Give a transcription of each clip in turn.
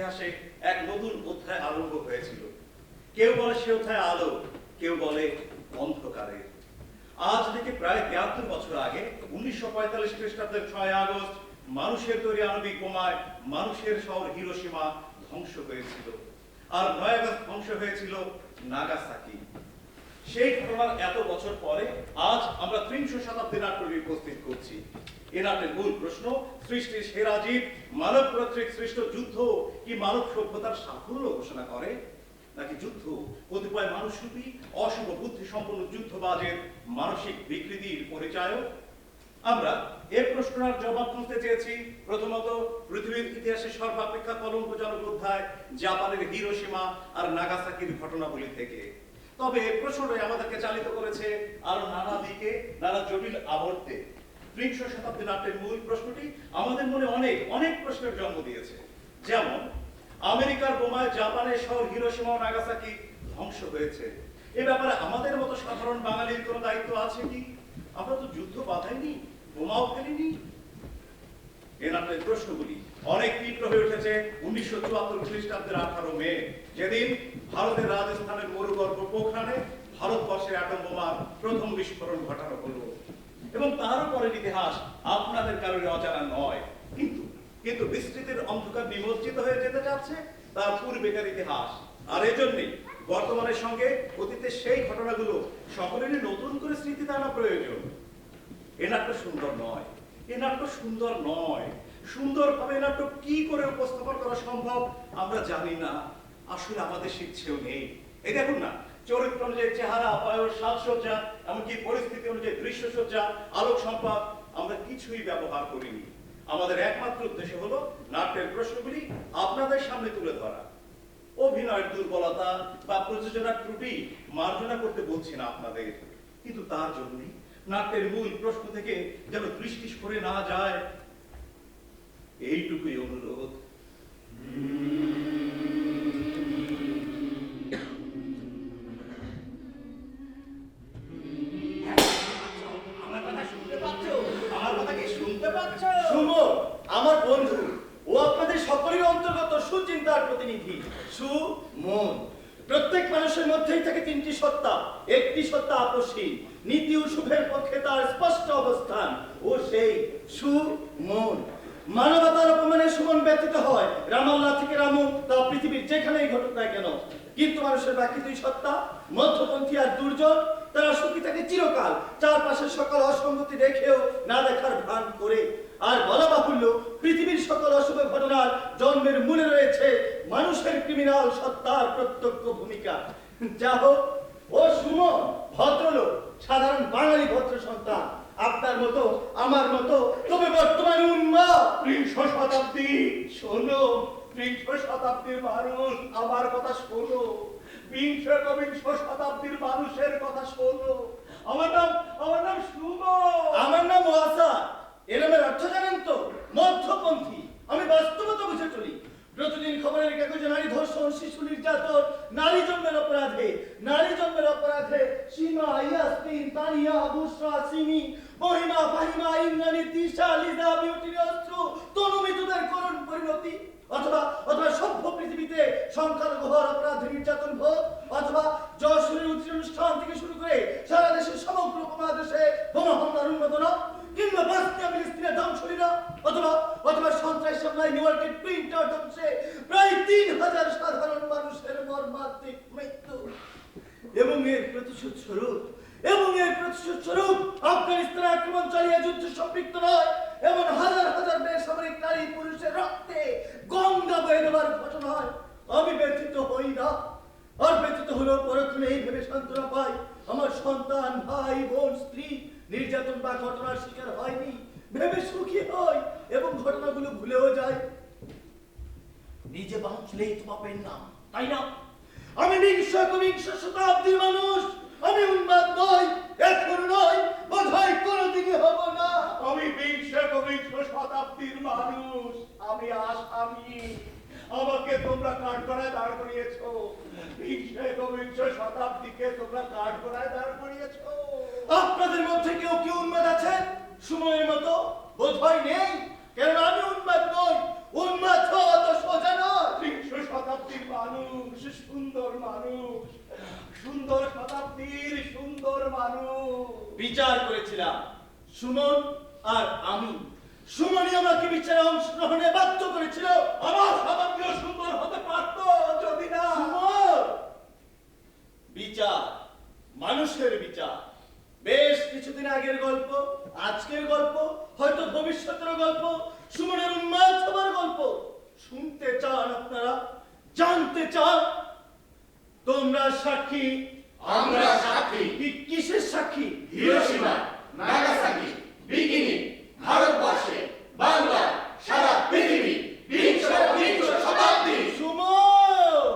ইতিহাসে এক নতুন অধ্যায় আরম্ভ হয়েছিল। কেউ বলে সে অধ্যায় আলো, কেউ বলে অন্ধকারের। আজ থেকে প্রায় ৭৩ বছর আগে ১৯৪৫ খ্রিস্টাব্দের ৬ আগস্ট মানুষের তৈরি আণবিক বোমায় মানুষের শহর হিরোশিমা ধ্বংস হয়েছিল, আর ৯ আগস্ট ধ্বংস হয়েছিল নাগাসাকি। সেই ঘটনার এত বছর পরে আজ আমরা ৩০ শতাব্দী নাট্যটি উপস্থিত করছি। এ নাটের মূল প্রশ্ন, সৃষ্টির সেরা জীব মানব কর্তৃক সৃষ্ট যুদ্ধ কি মানব সভ্যতার সাফল্য ঘোষণা করে, নাকি যুদ্ধ কতিপয় মানুষরূপী অশুভ বুদ্ধি সম্পন্ন যুদ্ধবাজের মানসিক বিকৃতির পরিচয়? আমরা এ প্রশ্নের জবাব খুঁজতে চেয়েছি প্রথমত পৃথিবীর ইতিহাসে সর্বাপেক্ষা কলঙ্কজনক অধ্যায় জাপানের হিরোশিমা আর নাগাসাকির ঘটনাবলী থেকে। তবে প্রশ্নটাই আমাদেরকে চালিত করেছে আরো নানা দিকে, নানা জটিল আবর্তে। ৩০ শতাব্দী নাট্যের মূল প্রশ্নটি আমাদের মনে অনেক অনেক প্রশ্নের জন্ম দিয়েছে। যেমন, আমেরিকার বোমায় জাপানের শহর হিরোশিমা ও নাগাসাকি ধ্বংস হয়েছে, এ ব্যাপারে আমাদের মতো সাধারণ বাঙালির কোনো দায়িত্ব আছে কি? আমরা তো যুদ্ধ বাধাইনি, বোমাও ফেলিনি। এ নাট্যের প্রশ্নগুলি অনেক তীব্র হয়ে উঠেছে ১৯৭৪ খ্রিস্টাব্দের ১৮ মে, যেদিন ভারতের রাজস্থানের মরুগর্ভ পোখরানে ভারতবর্ষের অ্যাটম বোমার প্রথম বিস্ফোরণ ঘটানো হলো। এবং তার পরের ইতিহাস আপনাদের কারোর অজানা নয়, কিন্তু বিস্তৃতির অন্ধকার নিমজ্জিত হয়ে যেতে যাচ্ছে তার পূর্বেকার ইতিহাস। আর এজন্যই বর্তমানের সঙ্গে অতীতের সেই ঘটনাগুলো সকলেরই নতুন করে স্মৃতিতে আনা প্রয়োজন। এ নাট্য সুন্দর নয়, এ নাট্য সুন্দর নয়। সুন্দরভাবে এ নাট্য কি করে উপস্থাপন করা সম্ভব আমরা জানি না, আসলে আমাদের শিক্ষেও নেই। এই দেখুন না, চরিত্র অনুযায়ী চেহারা, বয়স, সাজসজ্জা, এমনকি পরিস্থিতি অনুযায়ী দৃশ্যসজ্জা, আলোক সম্পাদ আমরা কিছুই ব্যবহার করিনি। আমাদের একমাত্র উদ্দেশ্য হলো নাট্যের প্রশ্নগুলি আপনাদের সামনে তুলে ধরা। অভিনয়ের দুর্বলতা বা প্রযোজনার ত্রুটি মার্জনা করতে বলছি না আপনাদের, কিন্তু তার জন্যই নাট্যের মূল প্রশ্ন থেকে যেন দৃষ্টি সরে না যায়, এইটুকুই অনুরোধ। আমার বন্ধু ও আপনাদের সকলের অন্তর্গত সুচিন্তার প্রতিনিধি সুমন। প্রত্যেক মানুষের মধ্যেই থাকে তিনটি সত্তা, একটি সত্তা আপসহীন, নীতি ও শুভের পক্ষে তার স্পষ্ট অবস্থান, ও সেই সুমন। মানবতার অপমানে সুমন ব্যতীত হয় রামাল্লাহ থেকে রামু, তা পৃথিবীর যেখানেই ঘটুক না কেন। কিন্তু মানুষের বাকি দুই সত্তা, মধ্যপন্থী আর দুর্জন, তারা সুখী থাকে চিরকাল, চারপাশের সকল অসঙ্গতি দেখেও না দেখার ভান করে। আর বলা বাহুল্য, পৃথিবীর সকল অশুভ ঘটনার জন্মের মূলে রয়েছে মানুষের ক্রিমিনাল সত্তার প্রত্যক্ষ ভূমিকা। যা হোক, ও সুমন ভদ্রলোক, সাধারণ বাঙালি ভদ্র সন্তান, আপনার মতো আমার মতো, তবে বর্তমানে উন্মাদ। ৩০ শতাব্দী শোনো, ৩০ শতাব্দীর মানুষ আমার কথা শোনো, ২০ শতাব্দীর মানুষের কথা শোনো। আমার নাম সুমন। আমার নাম ওয়াসা। এরমের অর্থ জানেন তো? মধ্যপন্থী। আমি বাস্তবতা বুঝে চলি। প্রতিদিন খবরের কাগজে নারী ধর্ষণ, শিশু নির্যাতন, নারী জন্মের অপরাধে সীমা, ইয়াসমিন, তানিয়া, বুশরা, সিমি, মহিমা, ফাহিমা, ইন্দ্রাণী, তিশা, লিজা, বিউটি, অস্ত্র, তনুমিতুদের করুণ পরিণতি, অথবা সভ্য পৃথিবীতে সংখ্যালঘু হওয়ার অপরাধে নির্যাতন ভোগ, অথবা যশোরের অনুষ্ঠান থেকে শুরু করে সারা দেশের সমগ্র উপমহাদেশে বোমা হামলার উন্মাদনা, কিংবা বসনিয়া ফিলিস্তিনের ধ্বংসলীলা, অথবা সন্ত্রাস হামলায় নিউ ইয়র্কের টুইন টাওয়ার ধ্বংসে প্রায় ৩,০০০ সাধারণ মানুষের মর্মান্তিক মৃত্যু। এবং এর প্রতিশোধ স্বরূপ আফগানিস্তানে আক্রমণ চালিয়ে যুদ্ধে সম্পৃক্ত নয় এমন হাজার হাজার বেসামরিক নারী পুরুষের রক্তে গঙ্গা বয়ে দেওয়ার ঘটনায় আমি ব্যথিত হই না। আর ব্যথিত হলেও পরক্ষণে এই ভেবে সান্ত্বনা পাই, আমার সন্তান, ভাই, বোন, স্ত্রী নির্যাতন বা ঘটনার শিকার হয়নি ভেবে সুখী হই এবং ঘটনাগুলো ভুলেও যাই। নিজে বাঁচলেই তো পাবেন না, তাই না? আমি বিংশ শতাব্দীর মানুষ, আমি উন্মাদ নই, এখন নই, বোধহয় কোনোদিনই হব না। আমি ২০ শতাব্দীর মানুষ, আমি আসামি। আমাকে তোমরা কাঠগড়ায় দাঁড় করিয়েছ, ২০ শতাব্দীকে তোমরা কাঠগড়ায় দাঁড় করিয়েছ। আপনাদের মধ্যে কেউ উন্মাদ আছেন সময়ের মতো? বোধহয় নেই, কারণ আমি উন্মাদ নই। উন্মাদ হওয়া তো সোজা নয়। সুন্দর মানুষ, সুন্দর শতাব্দীর সুন্দর মানুষ। বিচার করেছিলাম সুমন আর আমি। সুমনই আমাকে বিচারে অংশগ্রহণে বাধ্য করেছিল। আমার শতাব্দীও সুন্দর হতে পারত যদি না। সুমন, বিচার, মানুষের বিচার। বেশ কিছুদিন আগের গল্প, আজকের গল্প, হয়তো ভবিষ্যতের গল্প, সুমনের উন্মাদ হবার গল্প। শুনতে চান আপনারা? জানতে চান? তোমরা সাক্ষী। আমরা সাক্ষী। কিসের সাক্ষী? হিরোশিমা, নাগাসাকি, বিকিনি, ভারতবর্ষে, বাংলা, সারা পৃথিবী, বিংশ শতাব্দী। সুমন,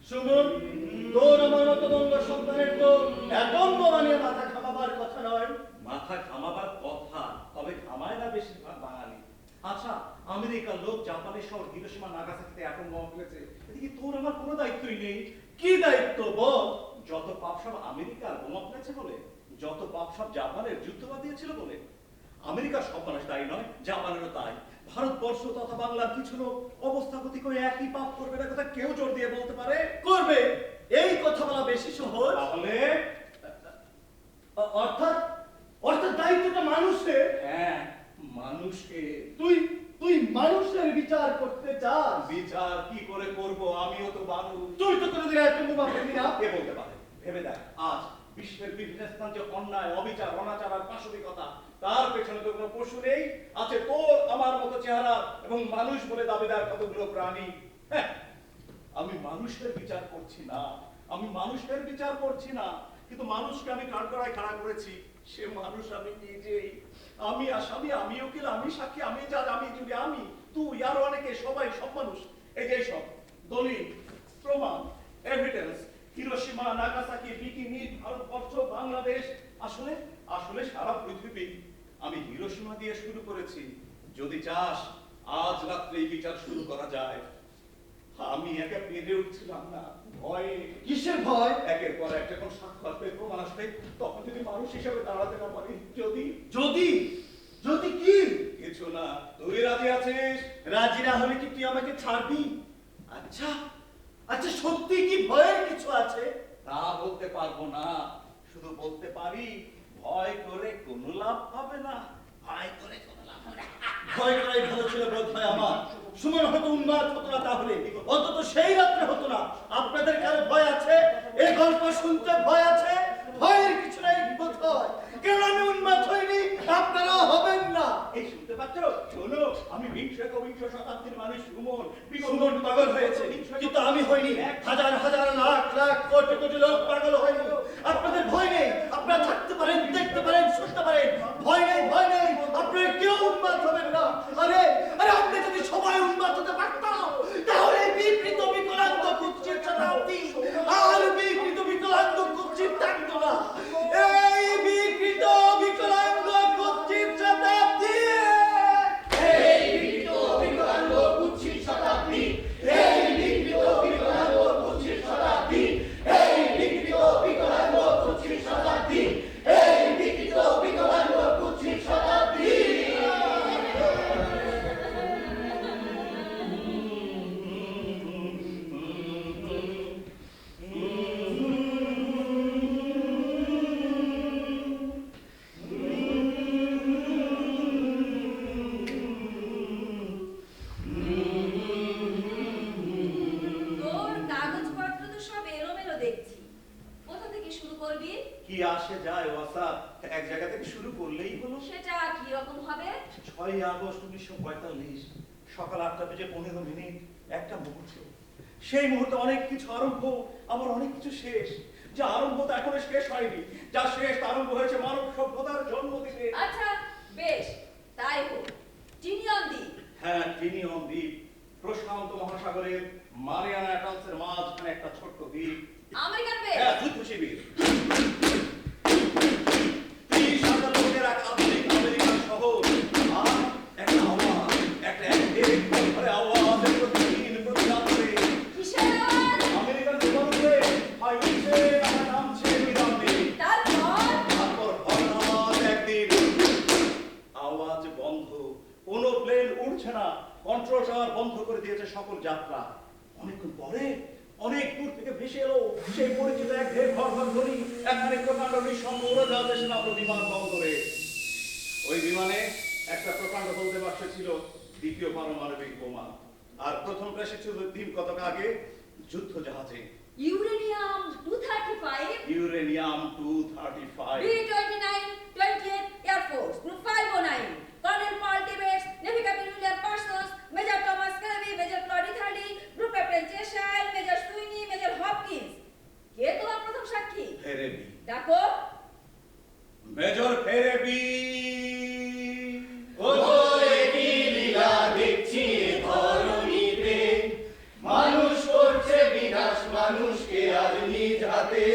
সুমন, তোর আমার মতো বঙ্গ সন্তানের তো একম্ব বানিয়ে মাথা খামাবার কথা নয়। মাথা ঘামাবার কথা, তবে ঘামায় না বেশিরভাগ বাঙালি। আচ্ছা, আমেরিকার লোক জাপানের শহর হিরোশিমা নাগাসাকিতে অ্যাটম বোমা ফেলেছে, এদিকে তোর আমার কোনো দায়িত্বই নেই। কি দায়িত্ব বল? যত পাপ সব আমেরিকার বোমা ফেলেছে বলে, যত পাপ সব জাপানের যুদ্ধ বাঁধিয়েছিল বলে। আমেরিকার সব মানুষ তাই নয়, জাপানেরও তাই। ভারতবর্ষ তথা বাংলার কিছু লোক অবস্থা গতি করে একই পাপ করবে না কথা কেউ জোর দিয়ে বলতে পারে? করবে। এই কথা বলা বেশি সহজ। তাহলে অর্থাৎ অর্থাৎ দায়িত্বটা মানুষের। হ্যাঁ, মানুষকে। তুই তুই মানুষের বিচার করতে চাস? বিচার কি করে করব? আমিও তো মানুষ। তুই তো কোনোদিন একটা বোমা ফেলবি না। কে বলতে পারে? ভেবে দেখ, আজ বিশ্বের বিভিন্ন স্থান যে অন্যায়, অবিচার, অনাচার আর পাশবিকতা, তার পেছনে তো কোনো পশু নেই। আছে তোর আমার মতো চেহারা এবং মানুষ বলে দাবিদার কতগুলো প্রাণী। হ্যাঁ, আমি মানুষের বিচার করছি না, আমি মানুষের বিচার করছি না, কিন্তু মানুষকে আমি কাঠগড়ায় খাড়া করেছি। সে মানুষ আমি নিজেই। আমি আসামি, আমি উকিল, আমি সাক্ষী, আমি জাজ, আমি জুরি, আমি তুই আরো অনেকে, সবাই, সব মানুষ। এই যে সব দলিল, প্রমাণ, evidence, Hiroshima, Nagasaki, bikini, Bharatvarsha, Bangladesh, আসলে আসলে সারা পৃথিবী। আমি হিরোশিমা দিয়ে শুরু করেছি। যদি চাস আজ রাত্রে এই বিচার শুরু করা যায়। আমি একা পেরে উঠছিলাম না ভয়ে। কিসের ভয়? একের পর এক যখন সাক্ষ্য আসবে, প্রমাণ আসবে, তখন যদি মানুষ হিসাবে দাঁড়াতে না পারি। যদি যদি যদি কি? কিছু না। তুই রাজি আছিস? রাজি না হলে কি তুই আমাকে ছাড়বি? আচ্ছা আচ্ছা, সত্যি কি ভয়ের কিছু আছে? তা বলতে পারবো না, শুধু বলতে পারি ভয় করে কোনো লাভ হবে না। ভয় করে কোনো লাভ হবে না। ভয় করাই ভালো ছিল বোধ হয় আমার। সুমন হয়তো উন্মাদ হতো না, তাহলে অন্তত সেই রাত্রে হতো না। আপনাদের কারো ভয় আছে? এই গল্প শুনতে ভয় আছে? ভয়ের কিছু নাই বোধ হয়, কারণ আমি উন্মাদ হইনি, আপনারাও হবেন না। এই শুনতে পাচ্ছ? শোনো, আমি বিংশ একবিংশ শতাব্দীর মানুষ সুমন। সুমন পাগল হয়েছে, কিন্তু আমি হইনি। হাজার হাজার লাখ লাখ কোটি কোটি লোক পাগল হয়নি। আপনাদের ভয় নেই, আপনারা থাকতে পারেন, দেখতে পারেন, শুনতে পারেন। ভয় নেই, ভয় নেই, আপনারা কেউ উন্মাদ হবেন না। আরে আরে, আপনি যদি সবাই উন্মাদ হতে পারতাম, তাহলে বিকৃত বিকলাঙ্গ কুৎসিত শতাব্দী আর বিকৃত বিকলাঙ্গ কুৎসিত থাকতো না। এই বিকৃত বিকলাঙ্গ কুৎসিত শতাব্দী, এই বিকৃত বিকলাঙ্গ কুৎসিত শতাব্দী, এই বিকৃত বিকলাঙ্গ কুৎসিত শতাব্দী, এই বিকৃত বিকলাঙ্গ কুৎসিত শতাব্দী, এই বিকৃত বিকলাঙ্গ কুৎসিত শতাব্দী। তোর কাগজপত্র তো সব এলোমেলো দেখছি। কোথা থেকে শুরু করবি? কি আসে যায় ওয়াসাব, এক জায়গা থেকে শুরু করলেই হলো। সেটা কি রকম হবে? 6ই আগস্ট 1945, সকাল 8:15, একটা মুহূর্ত। সেই মুহূর্তে অনেক কিছু আরম্ভ, আবার অনেক কিছু শেষ। যা আরম্ভ তা এখনো শেষ হয়নি, যা শেষ তা আরম্ভ হয়েছে মানব সভ্যতার জন্মদিনে। আচ্ছা বেশ, তাই হোক। টিনিয়ন দ্বীপ। হ্যাঁ, টিনিয়ন দ্বীপ, প্রশান্ত মহাসাগরের মারিয়ানা অ্যাটলসের মাঝখানে একটা ছোট্ট দ্বীপ। American base. হ্যাঁ, যুদ্ধ শিবির। 30,000 লোকের এক আধুনিক আমেরিকান শহর। আর একটা আওয়াজ, একটা এক ঘরে আওয়াজের প্রতিদিন প্রতি রাত্রে। কিসের আওয়াজ? আমেরিকান বিমানকে হয় উঠছে, আবার নামছে বিমানে। তারপর তারপর হঠাৎ একদিন আওয়াজ বন্ধ। কোনো উঠছে না, কন্ট্রোল টাওয়ার বন্ধ করে দিয়েছে সকল যাত্রা। অনেকক্ষণ পরে অনেক দূর থেকে ভেসে এলো সেই পরিচিত এক ঢের ঘর ঘর ধ্বনি, একখানে প্রকাণ্ড নিঃসঙ্গ উড়োজাহাজ এসে নামলো বিমানবন্দরে। ওই বিমানে একটা প্রকাণ্ড বলতে বাক্স ছিল দ্বিতীয় পারমাণবিক বোমা, আর প্রথমটা এসেছিল দিন কতক আগে যুদ্ধ জাহাজে। Uranium 235, uranium 235, B-29, 20th Air Force, Group 509, Colonel Paul Tibbets, Navy Captain William Parsons, Major Thomas Kirby, Major Claudie Hardy, Group Captain Cheshire, Major Sweeney, Major Hopkins. কে তোমার প্রথম সাক্ষী? ফেরেবি। ডাকো। মেজর ফেরেবি। ওগো একই লীলা দেখছি এ ধরণীতে, মানুষ করছে বিনাশ মানুষকে আজ নিজ হাতে।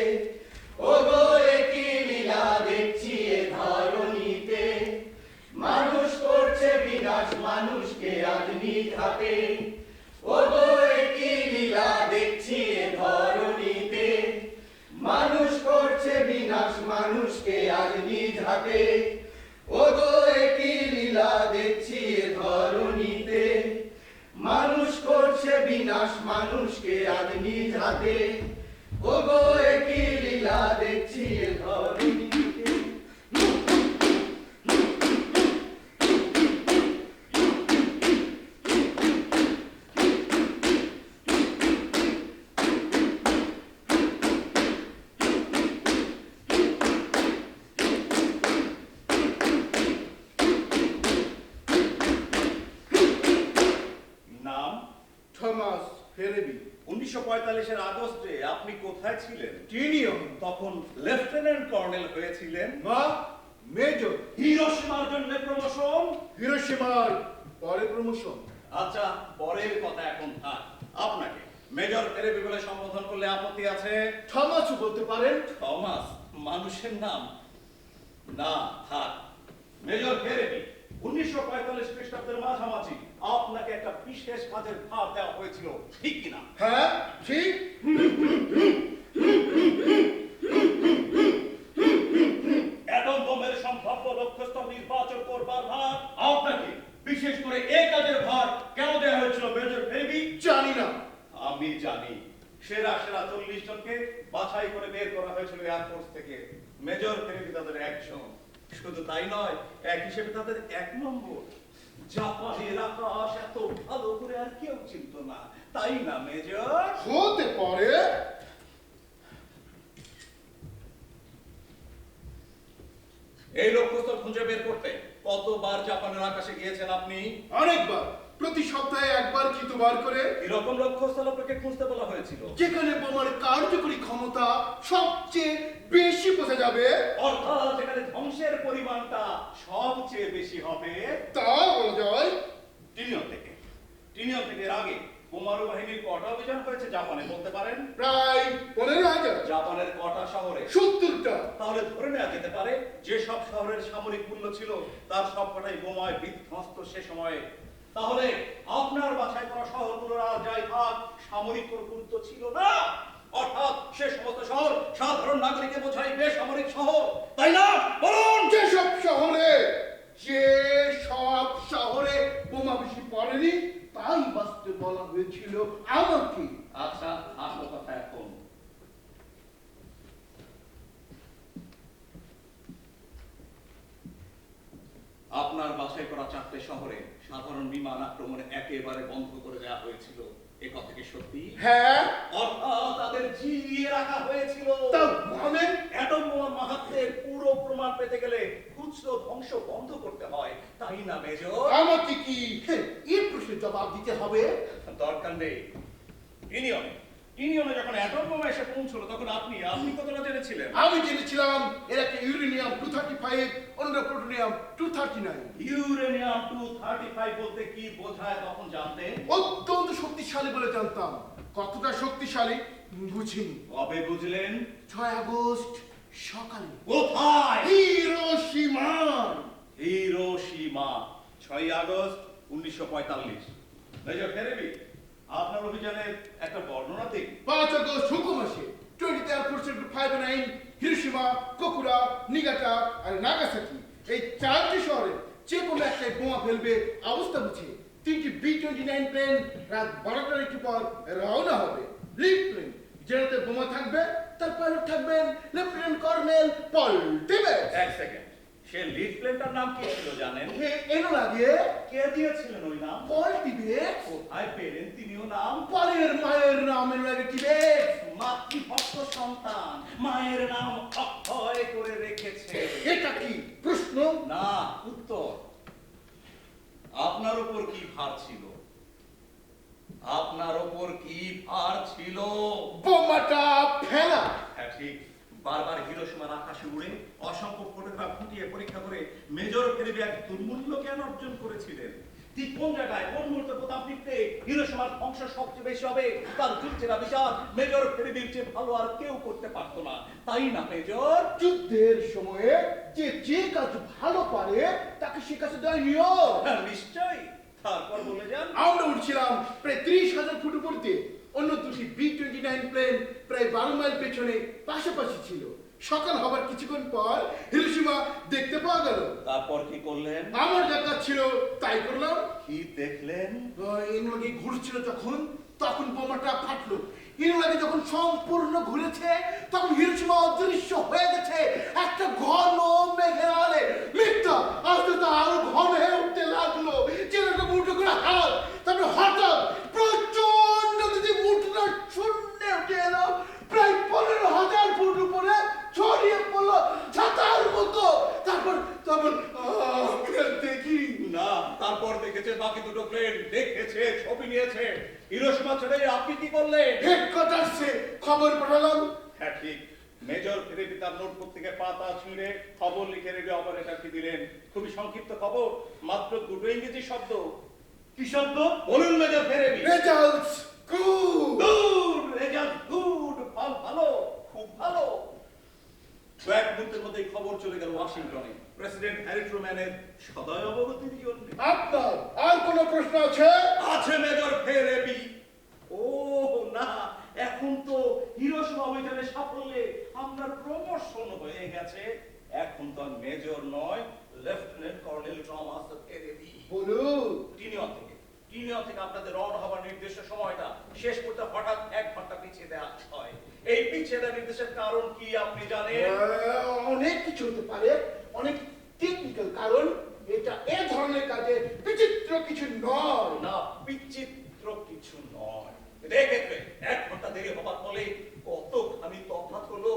ওগো একই লীলা দেখছি এ ধরণীতে, মানুষ করছে বিনাশ মানুষকে আজ নিজ হাতে। ওগো একই লীলা দেখছি এ ধরণীতে, মানুষ করছে বিনাশ মানুষকে আজ নিজ হাতে। ওগো একই লীলা দেখছি এ ধরণীতে, মানুষ করছে বিনাশ মানুষকে আজ নিজ হাতে। ওগো একই লীলা দেখছি এ ধরণীতে। নাম থমাস ফেরেবি। 1945-এর আগস্টে আপনি কোথায় ছিলেন? টিনিয়ম তখন লেফটেন্যান্ট কর্নেল হয়েছিলেন। বা মেজর। হিরোশিমার জন্য প্রমোশন। হিরোশিমার পরে প্রমোশন। আচ্ছা, পরের কথা এখন থাক। আপনাকে মেজর ফেরেবি বলে সম্বোধন করলে আপত্তি আছে? থমাসও বলতে পারেন। থমাস মানুষের নাম? না, থাক। মেজর ফেরেবি, 1945 খ্রিস্টাব্দের মাঝামাঝি আপনাকে একটা বিশেষ কাজের ভার দেওয়া হয়েছিল, ঠিক কিনা? হ্যাঁ ঠিক। অ্যাটম বোমের সম্ভাব্য লক্ষ্যস্থল নির্বাচন করবার ভার আপনাকে। বিশেষ করে এই কাজের ভার কেন দেওয়া হয়েছিল মেজর ফেরেবি? জানি না। আমি জানি। সেরা 40 জনকে বাছাই করে বের করা হয়েছিল এয়ারফোর্স থেকে। মেজর ফেরেবি তাদের একজন। শুধু তাই নয়, এক হিসেবে তাদের 1 নম্বর। জাপানের আকাশ এত ভালো করে আর কেউ চিনত না, তাই না মেজর? হতে পারে। এই লক্ষ্যস্থল খুঁজে বের করতে কতবার জাপানের আকাশে গিয়েছেন আপনি? অনেকবার। প্রতি সপ্তাহে একবার কি দুবার করে। এরকম লক্ষ্যস্থল আপনাকে খুঁজতে বলা হয়েছিল? যেখানে বোমার কার্যকরী ক্ষমতা সবচেয়ে বেশি বোঝা যাবে। অর্থাৎ যেখানে ধ্বংসের পরিমাণটা সবচেয়ে বেশি হবে। তা বলা যায়। টিনিয়ন থেকে এর আগে বোমারু বাহিনীর কটা অভিযান হয়েছে জাপানে বলতে পারেন? প্রায় 15,000। জাপানের কটা শহরে? 70টা। তাহলে ধরে নেওয়া যেতে পারে যে সব শহরের সামরিক মূল্য ছিল তার সবকটাই বোমায় বিধ্বস্ত সে সময়ে। তাহলে আপনার বাছাই করা শহরগুলোর আর যাই থাক, সামরিক কোনো গুরুত্ব ছিল না। অর্থাৎ সে সমস্ত শহর সাধারণ নাগরিককে বোঝায় বেসামরিক শহর, তাই না? বলুন। যেসব শহরে বোমা বেশি পড়েনি তাই বাঁচতে বলা হয়েছিল আমাকে। আচ্ছা, আসল কথা এখন। আপনার বাছাই করা 4টে শহরে সাধারণ বিমান আক্রমণ একেবারে বন্ধ করে দেওয়া হয়েছিল, এ কথা কি সত্যি? হ্যাঁ। অর্থাৎ তাদের জিইয়ে রাখা হয়েছিল। তা মানে? অ্যাটম বোমার মাহাত্ম্যের পুরো প্রমাণ পেতে গেলে খুচরো ধ্বংস বন্ধ করতে হয়, তাই না মেজর? আমাকে কি এই প্রশ্নের জবাব দিতে হবে? দরকার নেই। ইউনিয়নে যখন অ্যাটম বোমা এসে পৌঁছলো তখন আপনি কতটা জেনেছিলেন? আমি জেনেছিলাম এর একটা ইউরেনিয়াম 235, অন্য প্লুটোনিয়াম 239। ইউরেনিয়াম 235 বলতে কি বোঝায় তখন জানতেন? অত্যন্ত শক্তিশালী বলে জানতাম। কতটা শক্তিশালী বুঝিনি। কবে বুঝলেন? 6 আগস্ট সকালে। কোথায়? হিরোশিমা। 6 আগস্ট 1945। মেজর ফেরেবি, আপনার অভিযানের একটা বর্ণনা দিন। 5 আগস্ট হুকুম আসে 20th Air Force Group 509, Hiroshima, কোকুরা, Niigata আর নাগাসাকি এই 4টি শহরে যে কোনো একটা বোমা ফেলবে অবস্থা বুঝে তিনটি B-29 প্লেন রাত 12টার একটু পর রওনা হবে। লিড প্লেন, যেটাতে বোমা থাকবে, তার পাইলট থাকবেন লেফটেন্যান্ট কর্নেল পল টিবেটস। এক সেকেন্ড, সে লিড প্লেনটার নাম কি ছিল জানেন? এনো লাগে কে দিয়েছিলেন ওই নাম? পল টিবেটস। কোথায় পেলেন তিনিও নাম? পলের মায়ের নাম এনো লাগে টিবেটস। মাতৃভক্ত সন্তান মায়ের নাম অক্ষয় করে রেখেছে। এটা কি প্রশ্ন? না, উত্তর। আপনার উপর কি ভার ছিল? আপনার উপর কি ভার ছিল? বোমাটা ফেলা। হ্যাঁ ঠিক, বারবার হিরোশিমার আকাশে উড়ে অসংখ্য ফটোগ্রাফ ফুটিয়ে পরীক্ষা করে মেজর ফেরেবি এক দুর্মূল্য জ্ঞান অর্জন করেছিলেন। ঠিক কোন জায়গায় কোন মুহূর্তে বোতাম টিপতে হিরোশিমার ধ্বংস সবচেয়ে বেশি হবে তার চুলচেরা বিচার মেজর ফেরেবির চেয়ে ভালো আর কেউ করতে পারতো না, তাই না মেজর? যুদ্ধের সময়ে যে কাজ ভালো পারে তাকে সে কাছে দেওয়া নিয়ম। হ্যাঁ, নিশ্চয়ই। তারপর বলে যান। আমরা উঠছিলাম প্রায় 30,000 ফুট উপর দিয়ে। অন্য দুটি B-29 প্লেন প্রায় 12 মাইল পেছনে পাশাপাশি ছিল। সকাল হবার কিছুক্ষণ পর হিরোশিমা দেখতে পাওয়া গেল। তারপর কি করলেন? আমার যা কাজ ছিল তাই করলাম। কি দেখলেন? এগুলোকে ঘুরছিল যখন, তখন বোমাটা ফাটলো। এগুলোকে যখন সম্পূর্ণ ঘুরেছে তখন হিরোশিমা অদৃশ্য হয়ে গেছে একটা ঘন মেঘের আড়ে। মেঘটা আস্তে আস্তে আরো ঘন হয়ে উঠতে লাগলো, যেরকম মুঠো করে হাত। তারপরে হঠাৎ প্রচন্ড যদি মুঠোটা শূন্যে উঠে এলো, প্রায় 15,000 ফুট উপরে ছড়িয়ে পড়লো ছাতার মতো। তারপর দেখি না, তারপর দেখেছে বাকি দুটো প্লেন, দেখেছে, ছবি নিয়েছে। হিরোশিমা ছেড়ে আপনি কি করলেন? হেডকোয়ার্টার্সে খবর পাঠালাম। হ্যাঁ ঠিক, মেজর ফেরেবি তার নোটবুক থেকে পাতা ছিঁড়ে খবর লিখে রেডিও অপারেটরকে দিলেন। খুবই সংক্ষিপ্ত খবর, মাত্র দুটো ইংরেজি শব্দ। কি শব্দ? বলুন মেজর ফেরেবি। Results good. Good, result good, ভালো, খুব ভালো। কয়েক মুহূর্তের মধ্যেই খবর চলে গেল ওয়াশিংটনে প্রেসিডেন্ট হ্যারি ট্রুম্যানের সদয় অবগতির জন্য। আপনার আর কোনো প্রশ্ন আছে? আছে মেজর ফেরেবি। ও না, এখন তো হিরোশিমা অভিযানের সাফল্যে আপনার প্রমোশন হয়ে গেছে। এখন তো আর মেজর নয়, লেফটেন্যান্ট কর্নেল টমাস ফেরেবি। বলুন। টিনিয়ন থেকে আপনাদের রওনা হবার নির্দিষ্ট সময়টা শেষ করতে হঠাৎ 1 ঘন্টা পিছিয়ে দেওয়া হয়। এই পিছিয়ে দেওয়ার নির্দেশের কারণ কি আপনি জানেন? অনেক কিছু হতে পারে, অনেক টেকনিক্যাল কারণ। এটা এ ধরনের কাজে বিচিত্র কিছু নয়। না, বিচিত্র কিছু নয়। এক্ষেত্রে 1 ঘন্টা দেরি হবার ফলে কতখানি তফাৎ হলো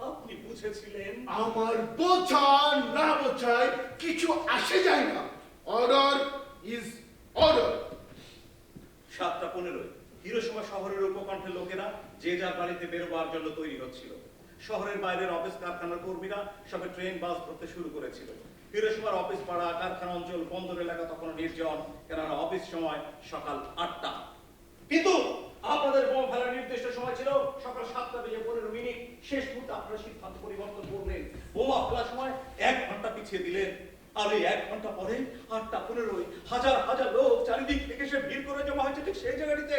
আপনি বুঝেছিলেন? আমার বোঝা না বোঝায় কিছু আসে যায় না। Order is order. 7:15 হিরোশিমা শহরের উপকণ্ঠের লোকেরা যে যার বাড়িতে বেরোবার জন্য তৈরি হচ্ছিল। শহরের বাইরের অফিস কারখানার কর্মীরা সবে ট্রেন বাস ধরতে শুরু করেছিল। হিরোশিমার অফিস পাড়া, কারখানা অঞ্চল, বন্দর এলাকা তখন নির্জন, কেননা অফিস সময় সকাল 8টা। কিন্তু আপনাদের বোমা ফেলার নির্দিষ্ট সময় ছিল সকাল 7:15। শেষ মুহূর্তে আপনারা সিদ্ধান্ত পরিবর্তন করলেন, বোমা ফেলার সময় 1 ঘন্টা পিছিয়ে দিলেন। আর এই 1 ঘন্টা পরে 8:15 হাজার হাজার লোক চারিদিক থেকে সে ভিড় করে জমা হয়েছে ঠিক সেই জায়গাটিতে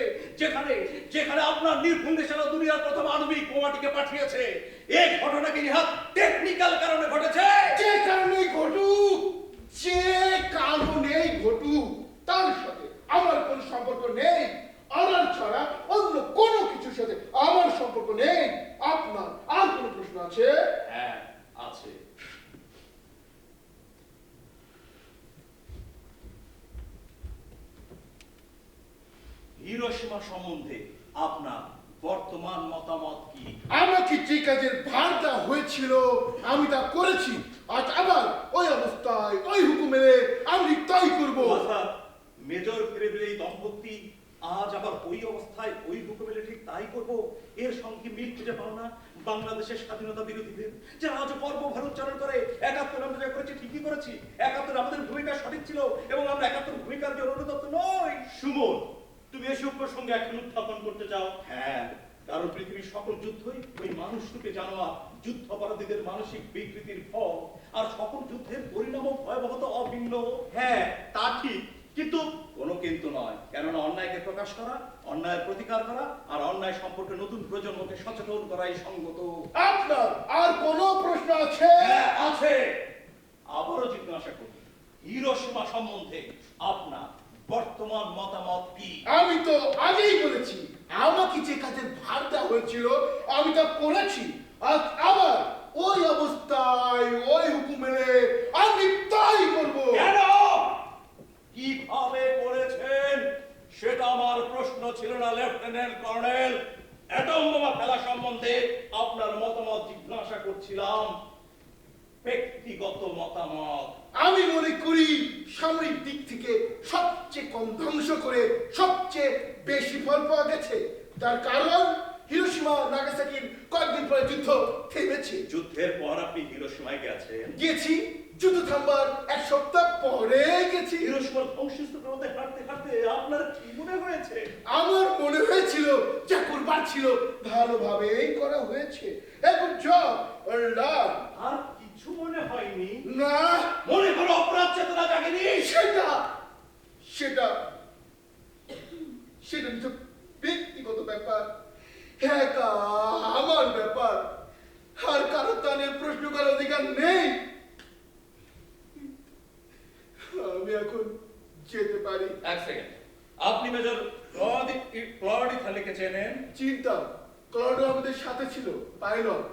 যেখানে আপনার নির্ভুল সারা দুনিয়ার প্রথম আণবিক বোমাটিকে পাঠিয়েছে। এই ঘটনাটি নিহাত টেকনিক্যাল কারণে ঘটেছে। যে কারণেই ঘটুক তার সাথে আমার কোনো সম্পর্ক নেই। অর্ডার ছাড়া অন্য কোনো কিছুর সাথে আমার সম্পর্ক নেই। আপনার আর কোনো প্রশ্ন আছে? হ্যাঁ আছে। হিরোশিমা সম্বন্ধে আপনার বর্তমান মতামত কি? আমাকে যে কাজের ভার দেওয়া হয়েছিল আমি তা করেছি। আজ আবার ওই অবস্থায় ওই হুকুমে আমি তাই করব। অর্থাৎ মেজর ফেরেবির এই দম্পতি আজ আবার ওই অবস্থায় ওই হুকুমে ঠিক তাই করব। এর সঙ্গে মিল খুঁজে পাও না বাংলাদেশের স্বাধীনতা বিরোধীদের, যারা আজ পর্বভার উচ্চারণ করে 71 আমরা যা করেছি ঠিকই করেছি, 71 আমাদের ভূমিকা সঠিক ছিল এবং আমরা 71 ভূমিকার জন্য অনুতপ্ত নই। সুমন, তুমি এসব প্রসঙ্গে এখন উত্থাপন করতে চাও? হ্যাঁ, কারণ পৃথিবীর সকল যুদ্ধই ওই মানুষকে জানোয়া যুদ্ধ অপরাধীদের মানসিক বিকৃতির ফল, আর সকল যুদ্ধের পরিণামও ভয়াবহত অভিন্ন। হ্যাঁ, তা ঠিক, কিন্তু কোনো কিন্তু নয়, কেননা অন্যায়কে প্রকাশ করা, অন্যায়ের প্রতিকার করা আর অন্যায় সম্পর্কে নতুন প্রজন্মকে সচেতন করাই সঙ্গত। আপনার আর কোনো প্রশ্ন আছে? হ্যাঁ আছে। আবারও জিজ্ঞাসা করি, হিরোশিমা সম্বন্ধে আপনার বর্তমান মতামত কি? আমি তো আগেই বলেছি, আমাকে যে কাজের ভার দেওয়া হয়েছিল আমি তা করেছি। আজ আবার ওই অবস্থায় ওই হুকুম মেনে আমি তাই করব। কেন? কিভাবে করেছেন সেটা আমার প্রশ্ন ছিল না লেফটেন্যান্ট কর্নেল। অ্যাটম বোমা ফেলা সম্বন্ধে আপনার মতামত জিজ্ঞাসা করছিলাম, ব্যক্তিগত মতামত। আমি মনে করি সামরিক দিক থেকে সবচেয়ে কম ধ্বংস করে সবচেয়ে বেশি ফল পাওয়া গেছে। তার কারণ হিরোশিমা নাগাসাকির কয়েকদিন পরে যুদ্ধ থেমেছে। যুদ্ধের পর আপনি হিরোশিমায় গেছেন? গেছি, যুদ্ধ থামবার এক সপ্তাহ পরে গেছি। হিরোশিমার ধ্বংসস্তূপের মধ্যে হাঁটতে হাঁটতে আপনার কি মনে হয়েছে? আমার মনে হয়েছিল যা করবার ছিল ভালোভাবেই করা হয়েছে। এখন জব আর কিছু মনে হয়নি? না, মনে করো অপরাধ চেতনা জাগেনি? সেটা সেটা সেটা নিজের ব্যক্তিগত ব্যাপার, একা আমার ব্যাপার। আর কারো তা নিয়ে প্রশ্ন করার অধিকার নেই। আমি এখন যেতে পারি। এক সেকেন্ড, আপনি মেজর ক্লড ইথালিকে চেনেন? চিন্তা, ক্লড আমাদের সাথে ছিল, পাইলট।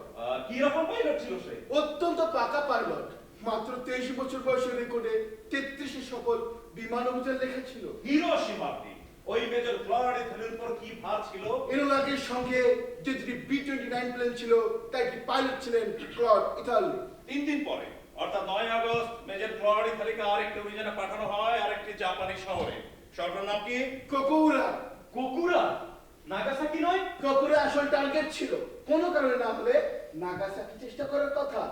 কি রকম পাইলট ছিল সে? অত্যন্ত পাকা পাইলট। মাত্র 23 বছর বয়সে রেকর্ডে 33 সফল বিমান অভিযান লেখেছিল। হিরোশিমাতে ওই মেজর ক্লড ইথালির উপর কি ভার ছিল? এনোলাগের সঙ্গে যে দুটি B-29 প্লেন ছিল তাই একটি পাইলট ছিলেন ক্লড ইথালি। 3 দিন পরে অর্থাৎ 9 আগস্ট মেজর ক্লড ইথালিকে আরেকটি অভিযানে পাঠানো হয় আরেকটি জাপানি শহরে। শহরের নাম কি? কোকুরা। কোকুরা? নাগাসাকি নয়? কোকুরা আসল টার্গেট ছিল। কোনো কারণে না হলে নাগাসাকি চেষ্টা করার কথা।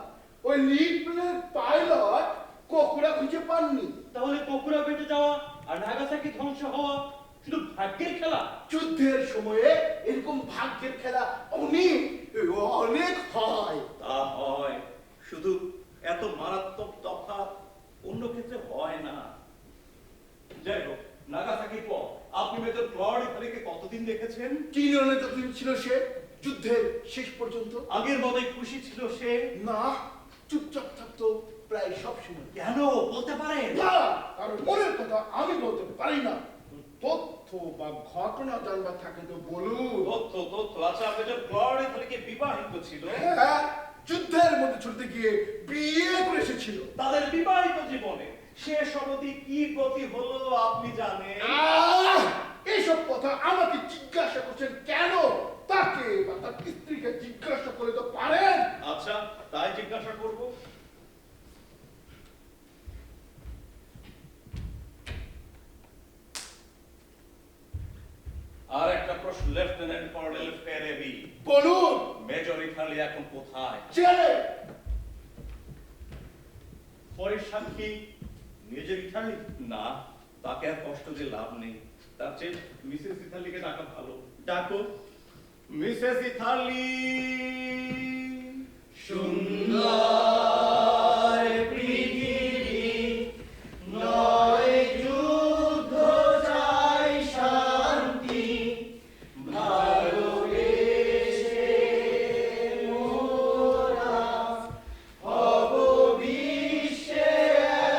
ওই লিড প্লেনের পাইলট কোকুরা খুঁজে পাননি। তাহলে কোকুরা বেঁচে যাওয়া আর নাগাসাকি ধ্বংস হওয়া শুধু ভাগ্যের খেলা? যুদ্ধের সময়ে এরকম ভাগ্যের খেলা অনেক অনেক হয়। তা হয়, শুধু এত মারাত্মক তফাৎ অন্য ক্ষেত্রে হয় না। যাই হোক, নাগাসাকির পর আপনি মেজর ক্লড ইথালিকে কতদিন দেখেছেন? কি নিয়মে যতদিন ছিল সে যুদ্ধের শেষ পর্যন্ত? আগের মতোই খুশি ছিল সে? না, চুপচাপ থাকতো প্রায় সব সময়। কেন বলতে পারেন? না, কারণ মনের কথা আমি বলতে পারি না। তথ্য বা ঘটনা জানবার থাকে তো বলুন। তথ্য। আচ্ছা, মেজর ক্লড ইথালিকে বিবাহিত ছিল? হ্যাঁ, যুদ্ধের মধ্যে ছুটতে গিয়ে বিয়ে করে এসেছিল। তাদের বিবাহিত জীবনে শেষ অবধি কি গতি হলো আপনি জানেন? এইসব কথা আমাকে জিজ্ঞাসা করছেন কেন? তাকে বা তার স্ত্রীকে জিজ্ঞাসা করে তো পারেন। আচ্ছা, তাই জিজ্ঞাসা করব। আর একটা প্রশ্ন লেফটেন্যান্ট কর্নেল ফেরেবি, বলুন। মেজর ইথালি এখন কোথায়? জেলে। পরের সাক্ষী মেজর ইথালি? না, তাকে আর কষ্ট দিয়ে লাভ নেই। তার চেয়ে মিসেস ইথালিকে ডাকা ভালো। ডাকো। মিসেস ইথালি। সুন্দর পৃথিবী নয় যুদ্ধ চাই শান্তি, ভালোবেসে মোরা হব বিশ্বে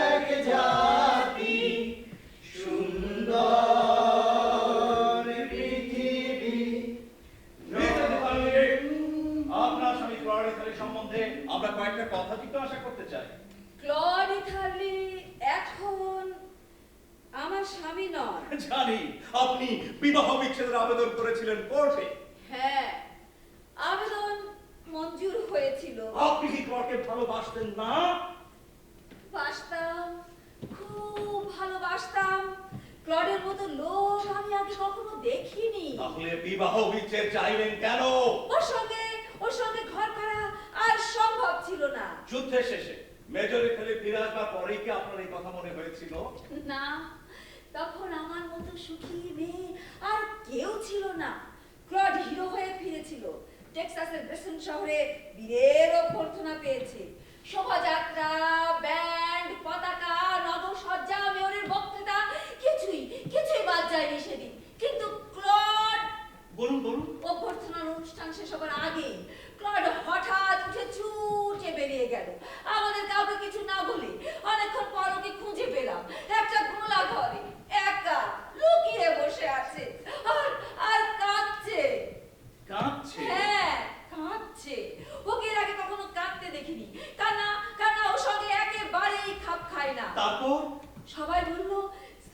এক জাতি। সুন্দর পৃথিবী। আপনার স্বামী ক্লড ইথালি সম্বন্ধে আমরা কয়েকটা কথা জিজ্ঞাসা করতে চাই। ক্লড ইথালি এখন আমার স্বামী নন। জানি আপনি বিবাহ বিচ্ছেদের আবেদন করেছিলেন কোর্টে। হ্যাঁ, আবেদন মঞ্জুর হয়েছিল। আপনি কি ক্লডকে ভালোবাসতেন না? বাসতাম, খুব ভালোবাসতাম। ক্লডের মতো লোক আমি আগে কখনো দেখিনি। তাহলে বিবাহ বিচ্ছেদ চাইলেন কেন? ওর সঙ্গে ঘর করা আর সম্ভব ছিল না। যুদ্ধের শেষে মেজর ইথালি ফিরে আসবার পরেই কি আপনার এই কথা মনে হয়েছিল? না, তখন আমার মতো সুখী মেয়ে আর কেউ ছিল না। ক্লড হিরো হয়ে ফিরেছিল। টেক্সাসের ব্রেসন শহরে বীরের অভ্যর্থনা পেয়েছে। শোভাযাত্রা, ব্যান্ড, পতাকা, নগরসজ্জা, মেয়রের বক্তৃতা কিছুই বাদ যায়নি সেদিন। কিন্তু ক্লড বলুন। অভ্যর্থনার অনুষ্ঠান শেষ হবার আগেই ক্লড হঠাৎ উঠে ছুটে বেরিয়ে গেল। আমাদের কাউকে কিছু না বলে অনেকক্ষণ পর ওকে খুঁজে পেলাম একটা গোলা ঘরে একা।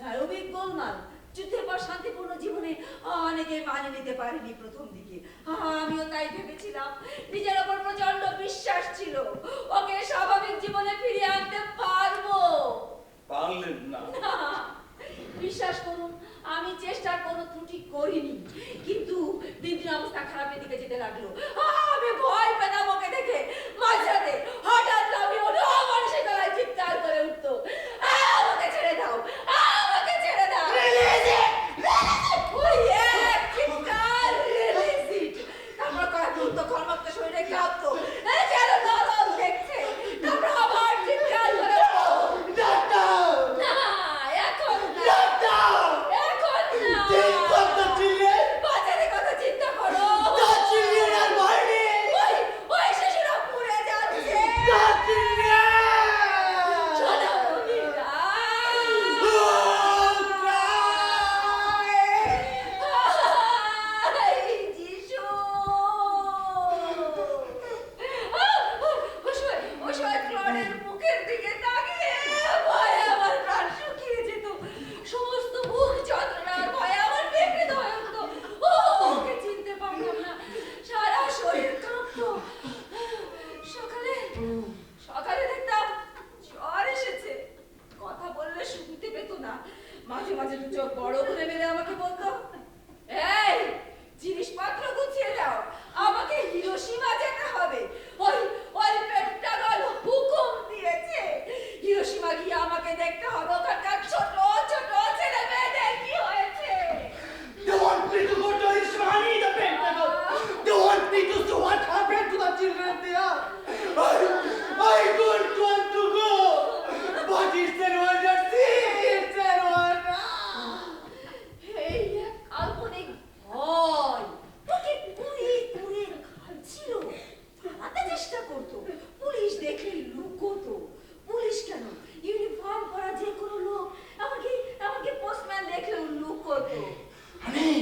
ভয়াবহ গোলমাল। যুদ্ধের পর শান্তিপূর্ণ জীবনে অনেকে মানিয়ে নিতে পারেনি প্রথম দিকে। আমিও তাই ভেবেছিলাম। নিজের ওপর প্রচন্ড বিশ্বাস ছিল, ওকে স্বাভাবিক জীবনে ফিরিয়ে আনতে পারবো। পারলেন না। না, বিশ্বাস করুন, আমি চেষ্টার কোনো ত্রুটি করিনি, কিন্তু দিন দিন অবস্থা খারাপের দিকে যেতে লাগলো। আমি ভয় পেতাম ওকে দেখে। মাঝরাতে হঠাৎ আমি ওর মানুষের গলায় চিৎকার করে উঠতো, আমাকে ছেড়ে দাও, আমাকে ছেড়ে দাও। ওই এক চিৎকার, release it। তারপর কয়েক মুহূর্ত ঘর্মাক্ত শরীরে কাঁপতো, যেন নরম দেখছে। তারপর আবার চিৎকার করে না, এখন না, এখন না। বাচ্চাদের কথা চিন্তা করো। ওই শিশুরা পুড়ে যাচ্ছে। শোনো, মীরা। এই যিশু। অসহায় ক্লডের মুখের দিকে তাকিয়ে ভয়ে আমার প্রাণ শুকিয়ে যেত। সমস্ত মুখ যন্ত্রণার ভয়ে আমার বিকৃত হয়ে উঠতো। ওকে চিনতে পারতাম না, সারা শরীর কাঁপতো। সকালে দেখতাম জ্বর এসেছে। কথা বললে শুনতে পেত না। মাঝে মাঝে দু চোখ বড় করে মেলে আমাকে বলতো, এই জিনিসপত্র গুছিয়ে দাও, আমাকে হিরোশিমা যেতে হবে। ওই পেন্টাগন হুকুম দিয়েছে। হিরোশিমা গিয়ে আমাকে দেখতে হবে ওখানকার ছোট ছোট ছেলে মেয়েদের কি হয়েছে। They want me to go to Ismani, the Pentagon. They want me to see what happened to the children there. I don't want to go. But it's an emergency. It's an order. এই এক কাল্পনিক ভয় ওকে কুড়ে কুড়ে খাচ্ছিল। পালাতে চেষ্টা করতো, পুলিশ দেখলে লুকোতো। পুলিশ কেন, ইউনিফর্ম পরা যে কোনো লোক, এমনকি পোস্টম্যান দেখলেও লুকোতো। Honey,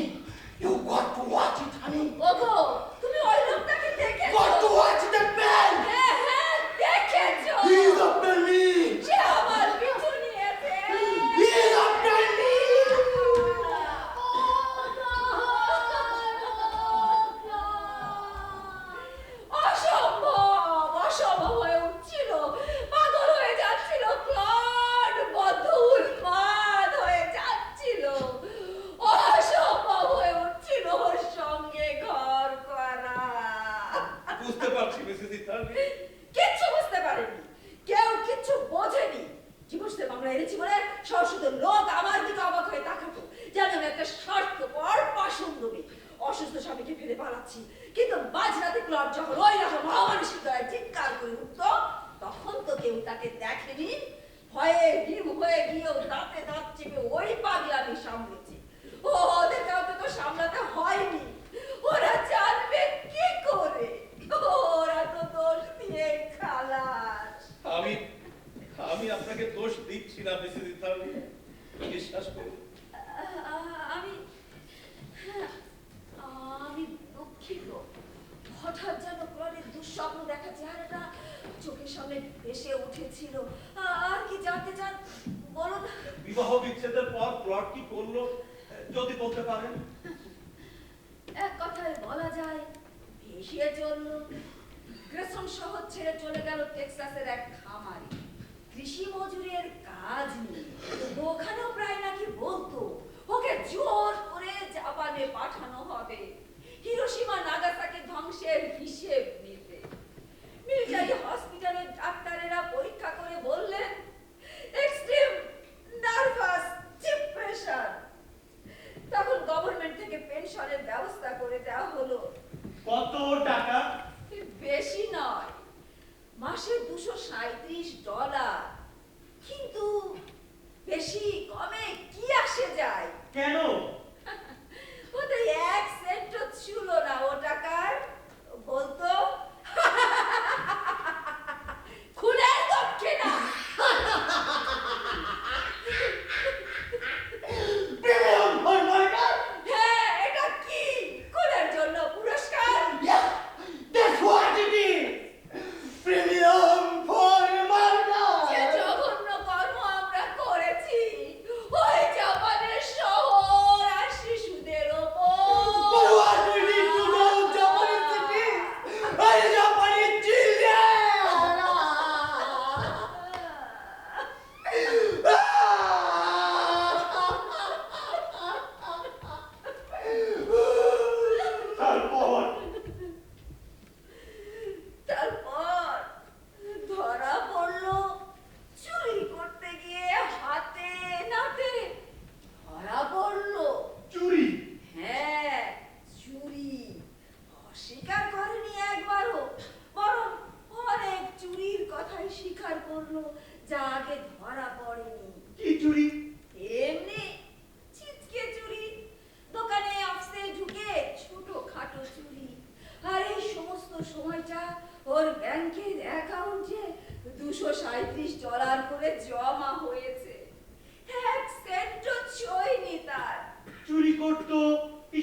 you got to watch it, honey. ওগো, তুমি ওই লোকটাকে দেখেছো? Got to watch that man. হ্যাঁ, দেখেছো? He's after me. সে আমার পিছু নিয়েছে। He's after me. অসম্ভব হয়ে উঠছিল। পাগল হয়ে যাচ্ছিল ক্লড, বদ্ধ উন্মাদ হয়ে যাচ্ছিল। অসম্ভব হয়ে উঠছিল ওর সঙ্গে ঘর করা। বুঝতে পারছি মিসেস ইথানি। কিচ্ছু বুঝতে পারেনি, কেউ কিচ্ছু বোঝেনি। জীবসে মামলা এনেছি বলে সশস্ত্র লোক আমার দিকে অবাক হয়ে তাকাতো, যেন আমি একটা স্বার্থপর পাষণ্ড। অসুস্থ স্বামীকে ফেলে পালাচ্ছি, কিন্তু মাঝরাতে ক্লব যখন ওই রকম অমানুষিক দয়ায় চিৎকার করে উঠত, তখন তো কেউ তাকে দেখেনি। ভয়ে হিম হয়ে গিয়েও দাঁতে দাঁত চেপে ওই পাগলামি সামলেছে। ওদের কাউকে তো সামলাতে হয়নি। ওরা জানবে কি করে? ওরা তো দোষ দিয়ে খালাস। আমি আপনাকে দোষ দিচ্ছি না মিসেস ইথানি, বিশ্বাস করুন। আমি দুঃখিত। হঠাৎ যেন ক্লডের দুঃস্বপ্ন দেখা চেহারাটা চোখের সামনে ভেসে উঠেছিল। আর কি জানতে চান বলুন। বিবাহ বিচ্ছেদের পর প্লট কি করলো যদি বলতে পারেন? এক কথায় বলা যায় ভেসিয়ে চলল। গ্রেসন শহর ছেড়ে চলে গেল টেক্সাসের এক খামারে কৃষি মজুরের কাজ নিয়ে। ওখানেও প্রায় নাকি বলতো ওকে জোর করে জাপানে পাঠানো হবে, হিরোশিমা নাগাসাকি ধ্বংসের হিসেব নিতে। মিলিটারি হসপিটালের ডাক্তারেরা পরীক্ষা করে বললেন এক্সট্রিম নার্ভাস ডিপ্রেশন। তখন গভর্নমেন্ট থেকে পেনশনের ব্যবস্থা করে দেওয়া হলো। কত টাকা? বেশি নয়, মাসে $237। কিন্তু বেশি কমে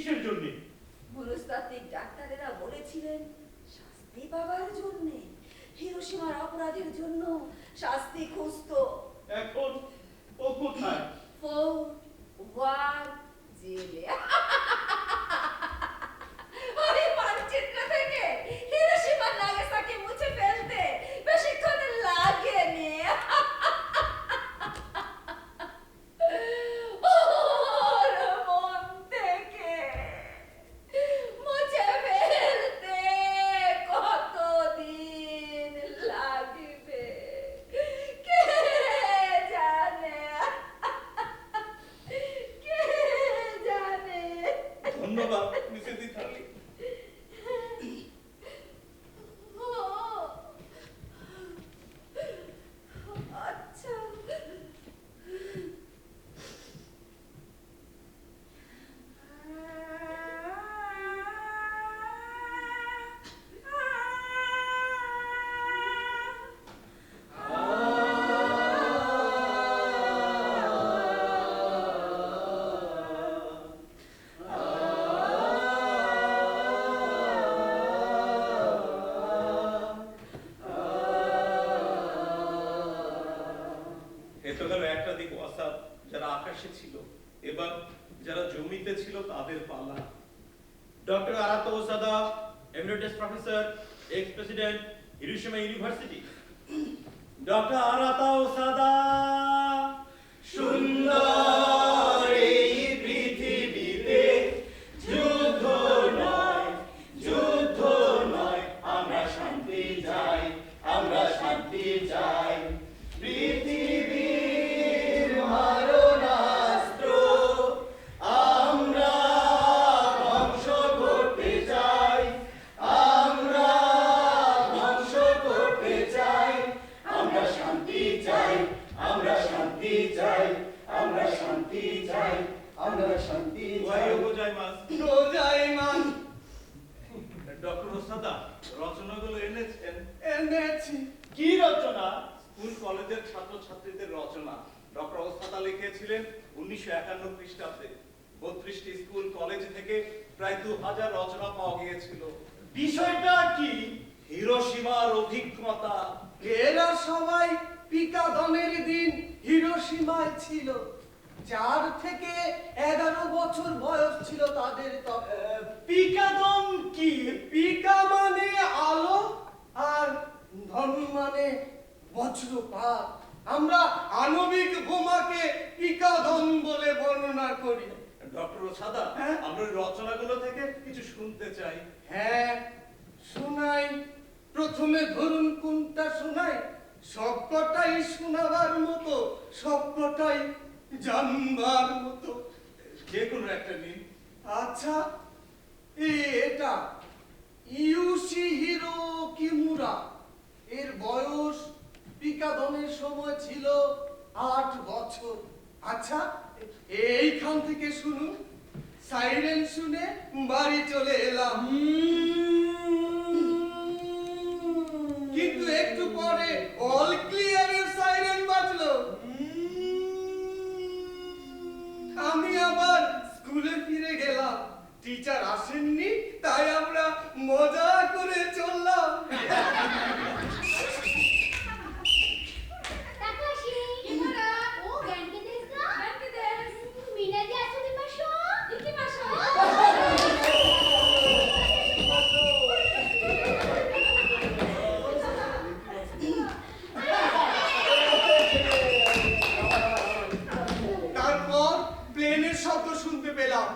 কিসের জন্য? মনস্তাত্ত্বিক ডাক্তারেরা বলেছিলেন শাস্তি পাবার জন্যে। হিরোশিমার অপরাধের জন্য শাস্তি খুঁজতো। এখন ও কোথায়? 4-1 জেলে। ওই মানচিত্র থেকে হিরোশিমা নাগাসাকি মুছে ফেলতে বেশিক্ষণ লাগেনি। ওর মন থেকে মুছে ফেলতে কতদিন লাগবে কে জানে, কে জানে। ধন্যবাদ মিসেস ইথালি। আচ্ছা, এ তো গেল একটা দিক ওয়াসাব যারা আকাশে ছিল, এবার যারা জমিতে ছিল তাদের পালা। Doctor Arata Osada, emeritus professor, ex president, Hiroshima university. Doctor Arata Osada, সুন্দর এই পৃথিবীতে যুদ্ধ নয়, যুদ্ধ নয়, আমরা শান্তি চাই, আমরা শান্তি চাই। পৃথিবীর মারণাস্ত্র আমরা ধ্বংস করতে চাই, আমরা ধ্বংস করতে চাই, আমরা শান্তি চাই, আমরা শান্তি চাই, আমরা শান্তি চাই, আমরা শান্তি চাই। ডক্টর ওসাদা, রচনাগুলো এনেছেন? এনেছি। কি রচনা? স্কুল কলেজের ছাত্রছাত্রীদের রচনা। ডক্টর ওসাদা লিখেছিলেন 1951 খ্রিস্টাব্দে। 32টি স্কুল কলেজ থেকে প্রায় 2000 রচনা পাওয়া গিয়েছিল। বিষয়টা কি? হিরোশিমার অভিজ্ঞতা। এরা সবাই পিকাদমের দিন হিরোশিমায় ছিল। 4 থেকে 11 বছর বয়স ছিল তাদের তখন। পিকাদম কি? পিকা মানে আলো আর ধন মানে বজ্রপাত। আমরা আণবিক বোমাকে পিকাদম বলে বর্ণনা করি। ডক্টর ওসাদা, হ্যাঁ? আমরা ওই রচনাগুলো থেকে কিছু শুনতে চাই। হ্যাঁ, শোনাই। প্রথমে ধরুন কোনটা শোনাই। সবকটাই শোনাবার মতো, সবকটাই জানবার মতো। যে কোনো একটা নিন। আচ্ছা, এটা ইউশিহিরো কিমুরা। এর বয়স পিকাদমের সময় ছিল 8 বছর। আচ্ছা, এইখান থেকে শুনুন। সাইরেন শুনে বাড়ি চলে এলাম। কিন্তু একটু পরে অল ক্লিয়ারের সাইরেন বাজলো। আমি আবার স্কুলে ফিরে গেলাম। টিচার আসেননি, তাই আমরা মজা করে চললাম। 高橋、お元気ですか？元気です。みんなで遊びましょう。行きましょう。তারপর প্লেনের শব্দ শুনতে পেলাম।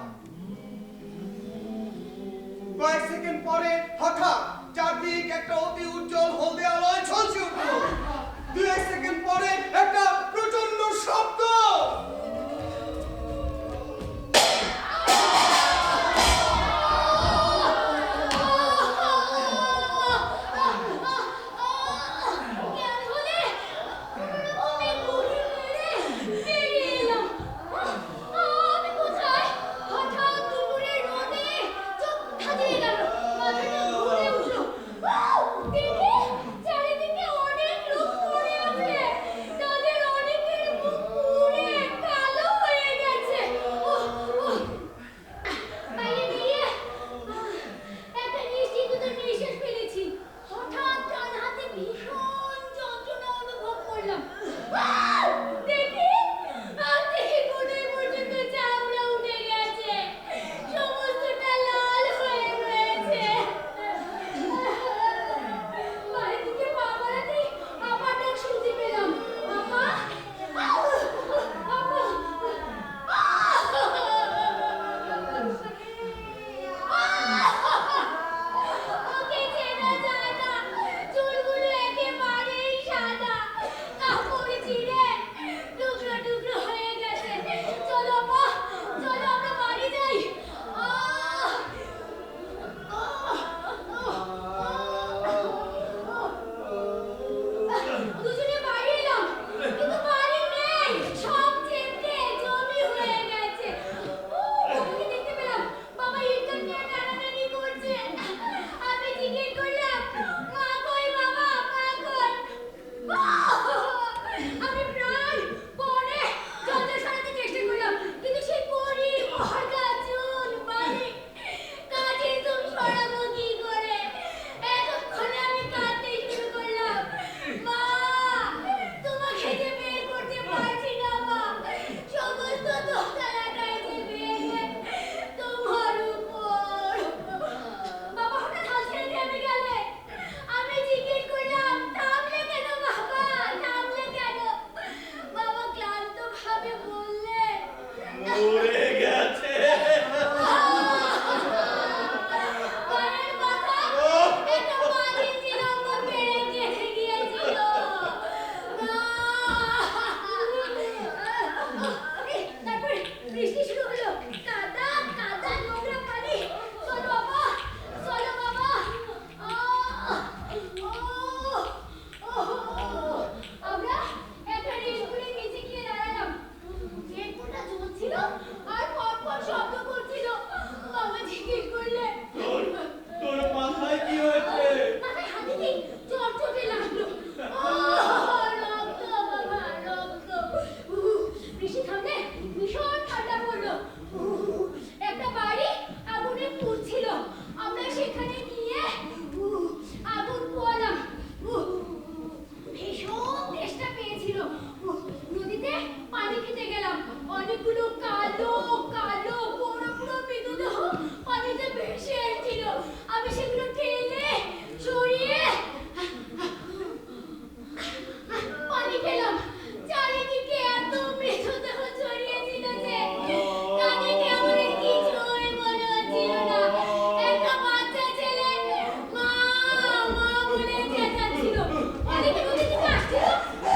কয়েক সেকেন্ড পরে হঠাৎ চারদিক একটা অতি উজ্জ্বল হলদে আলোয় ঝলসে উঠল। 2 সেকেন্ড পরে একটা প্রচন্ড শব্দ। চারিদিকে অনেক লোক পড়ে আছে। তাদের অনেকের মুখ পুড়ে ভীষণ ঠান্ডা পড়লো। একটা বাড়ি আগুনে পুড়ছিল। আমরা সেখানে গিয়ে আগুন পোয়ালাম। ভীষণ তেষ্টা পেয়েছিল। নদীতে পানি খেতে গেলাম। অনেকগুলো কালো কালো পুরো পুরো মৃতদেহ পানিতে ভেসে এসেছিল। আমি সেগুলো ঠেলে সরিয়ে পানি খেলাম। চারিদিকে এত মৃতদেহ ছড়িয়েছিল যে তাদেরকে আমাদের কিছুই মনে হচ্ছিল না। একটা বাচ্চা ছেলে মা মা বলে চেঁচাচ্ছিল। অনেকে নদী থেকে আসছিল,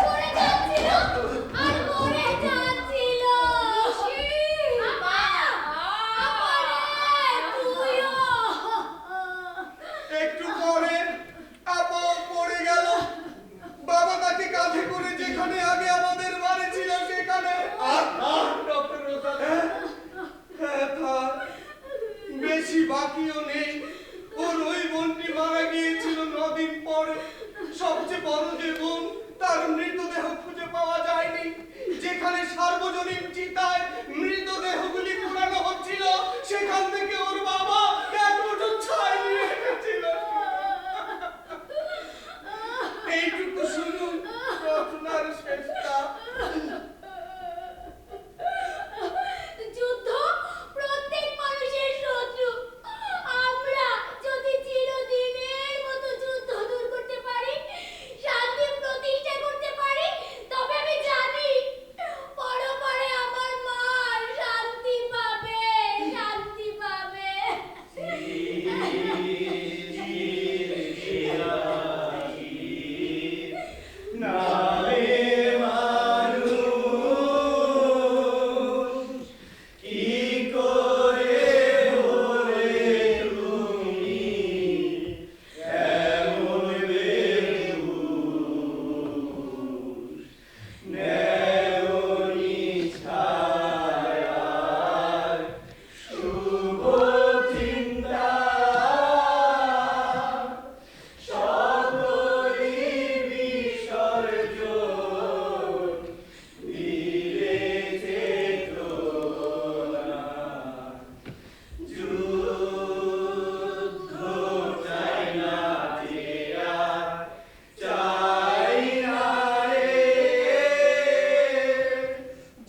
পড়ে যাচ্ছিল আর মরে যাচ্ছিল। আপা আপা রে তুইও। একটু পরে আপা পড়ে গেল। বাবা তাকে কাঁধে করে যেখানে আগে আমাদের বাড়ি ছিল সেখানে। ডক্টর বেশি বাকিও নেই। ওর ওই বোনটি মারা গিয়েছিল 9 দিন পরে। সবচেয়ে বড় যে বোন, তার মৃতদেহ খুঁজে পাওয়া যায়নি। যেখানে সার্বজনীন চিতায় মৃতদেহগুলি পোড়ানো হচ্ছিল, সেখান থেকে ওর বাবা এক মুঠো ছাই নিয়ে এসেছিল। এইটুকু শুনুন ঘটনার শেষটা। যুদ্ধ প্রত্যেক মানুষের শত্রু। আমরা যদি চিরদিনের মতো যুদ্ধ দূর করতে পারি, শান্তি প্রতিষ্ঠা করতে পারি, তবে আমি জানি পরপরে আমার মা শান্তি পাবে, শান্তি পাবে।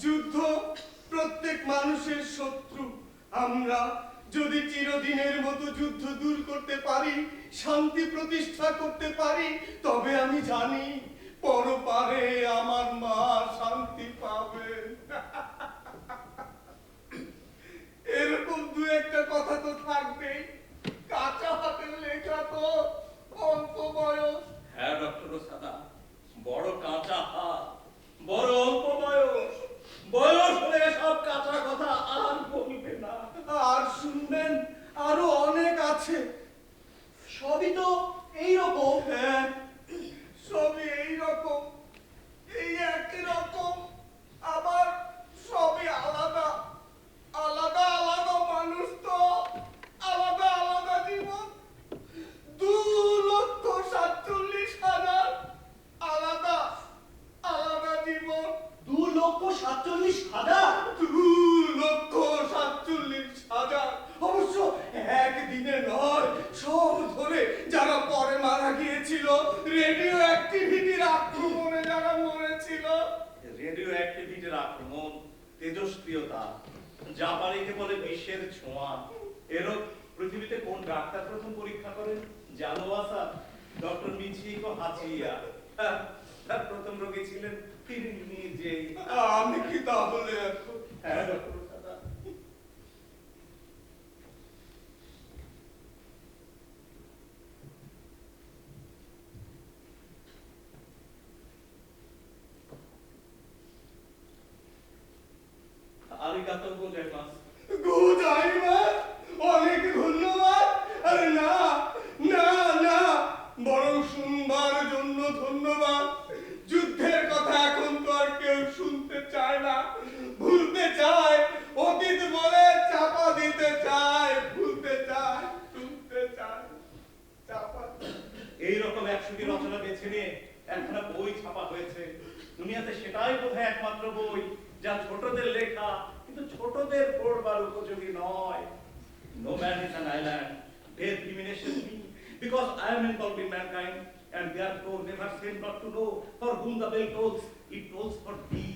যুদ্ধ প্রত্যেক মানুষের শত্রু। আমরা যদি চিরদিনের মতো যুদ্ধ দূর করতে পারি, শান্তি প্রতিষ্ঠা করতে পারি, তবে আমি জানি পরপারে আমার মা শান্তি পাবে। এরকম দু একটা কথা তো থাকবেই। কাঁচা হাতের লেখা তো, অল্প বয়স। হ্যাঁ ডক্টর সাদা, বড় কাঁচা হাত, বড় অল্প বয়স। বয়স হলে সব কাঁচা কথা আর বলবে না। আর শুনবেন, আরো অনেক আছে। সবই তো এইরকম। হ্যাঁ, সবই এইরকম, এই একই রকম। আবার সবই আলাদা। আলাদা আলাদা মানুষ তো, আলাদা আলাদা জীবন। 2,47,000 আলাদা আলাদা জীবন। 2,47,000? 2,47,000 অবশ্য একদিনে নয়, সব ধরে। যারা পরে মারা গিয়েছিল, রেডিও অ্যাক্টিভিটির আক্রমণে যারা মরেছিল। রেডিও অ্যাক্টিভিটির আক্রমণ, তেজস্ক্রিয়তা, জাপানিকে বলে বিশ্বের ছোঁয়া। এরও পৃথিবীতে কোন ডাক্তার প্রথম পরীক্ষা করেন জানো আসা? Doctor Michiko Hachiya. তার প্রথম রোগী ছিলেন তিনি নিজেই। আমি কি তাহলে এখন? হ্যাঁ ডক্টর সাদা। আরিগাতো গোজাইমাসু। গোজাইমাস, অনেক ধন্যবাদ। আরে না না না, বরং শুনবার জন্য ধন্যবাদ। যুদ্ধের কথা এখন তো আর কেউ শুনতে চায় না, ভুলতে চায়। অতীত বলে চাপা দিতে চায়, ভুলতে চায়, শুনতে চায়, চাপা। এইরকম 100টি রচনা বেছে নিয়ে একখানা বই ছাপা হয়েছে। দুনিয়াতে সেটাই বোধহয় একমাত্র বই যা ছোটদের লেখা, ছোটদের পড়বার উপযোগী নয়। No man is an island. Death diminishes me because I am involved in mankind and therefore never seem not to know for whom the bell tolls. It tolls for thee.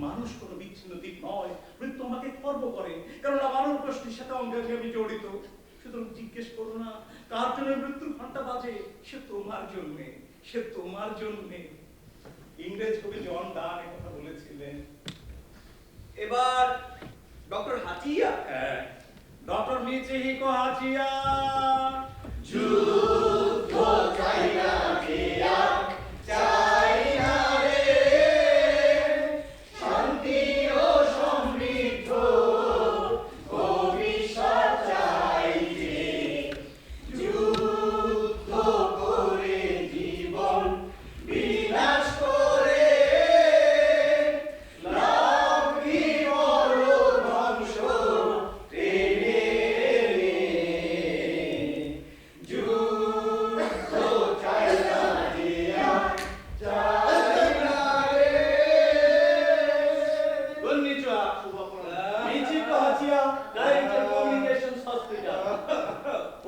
মানুষ কোনো বিচ্ছিন্ন দিক নয়, মৃত্যু আমাকে খর্ব করে, কেননা মানব গোষ্ঠীর সাথে অঙ্গাঙ্গি আমি জড়িত। সুতরাং জিজ্ঞেস করো না কার জন্য মৃত্যুর ঘন্টা বাজে, সে তোমার জন্যে, সে তোমার জন্যে। ইংরেজ কবি জন ডান এ কথা বলেছিলেন। এবার ডক্টর হাতিয়া। Doctor Michihiko হাচিয়া। যুদ্ধ চাই না গিয়া, চাই না রে শান্তি ও সমৃদ্ধ ভবিষ্যৎ চাই যে, যুদ্ধ করে জীবন বিনাশ করে লাভ কি বড় ধ্বংস টেনে এনে। যুদ্ধ চাই না গিয়া, চাই না রে। কন্নিচুয়া। Michiko Hachiya, director communications hospital.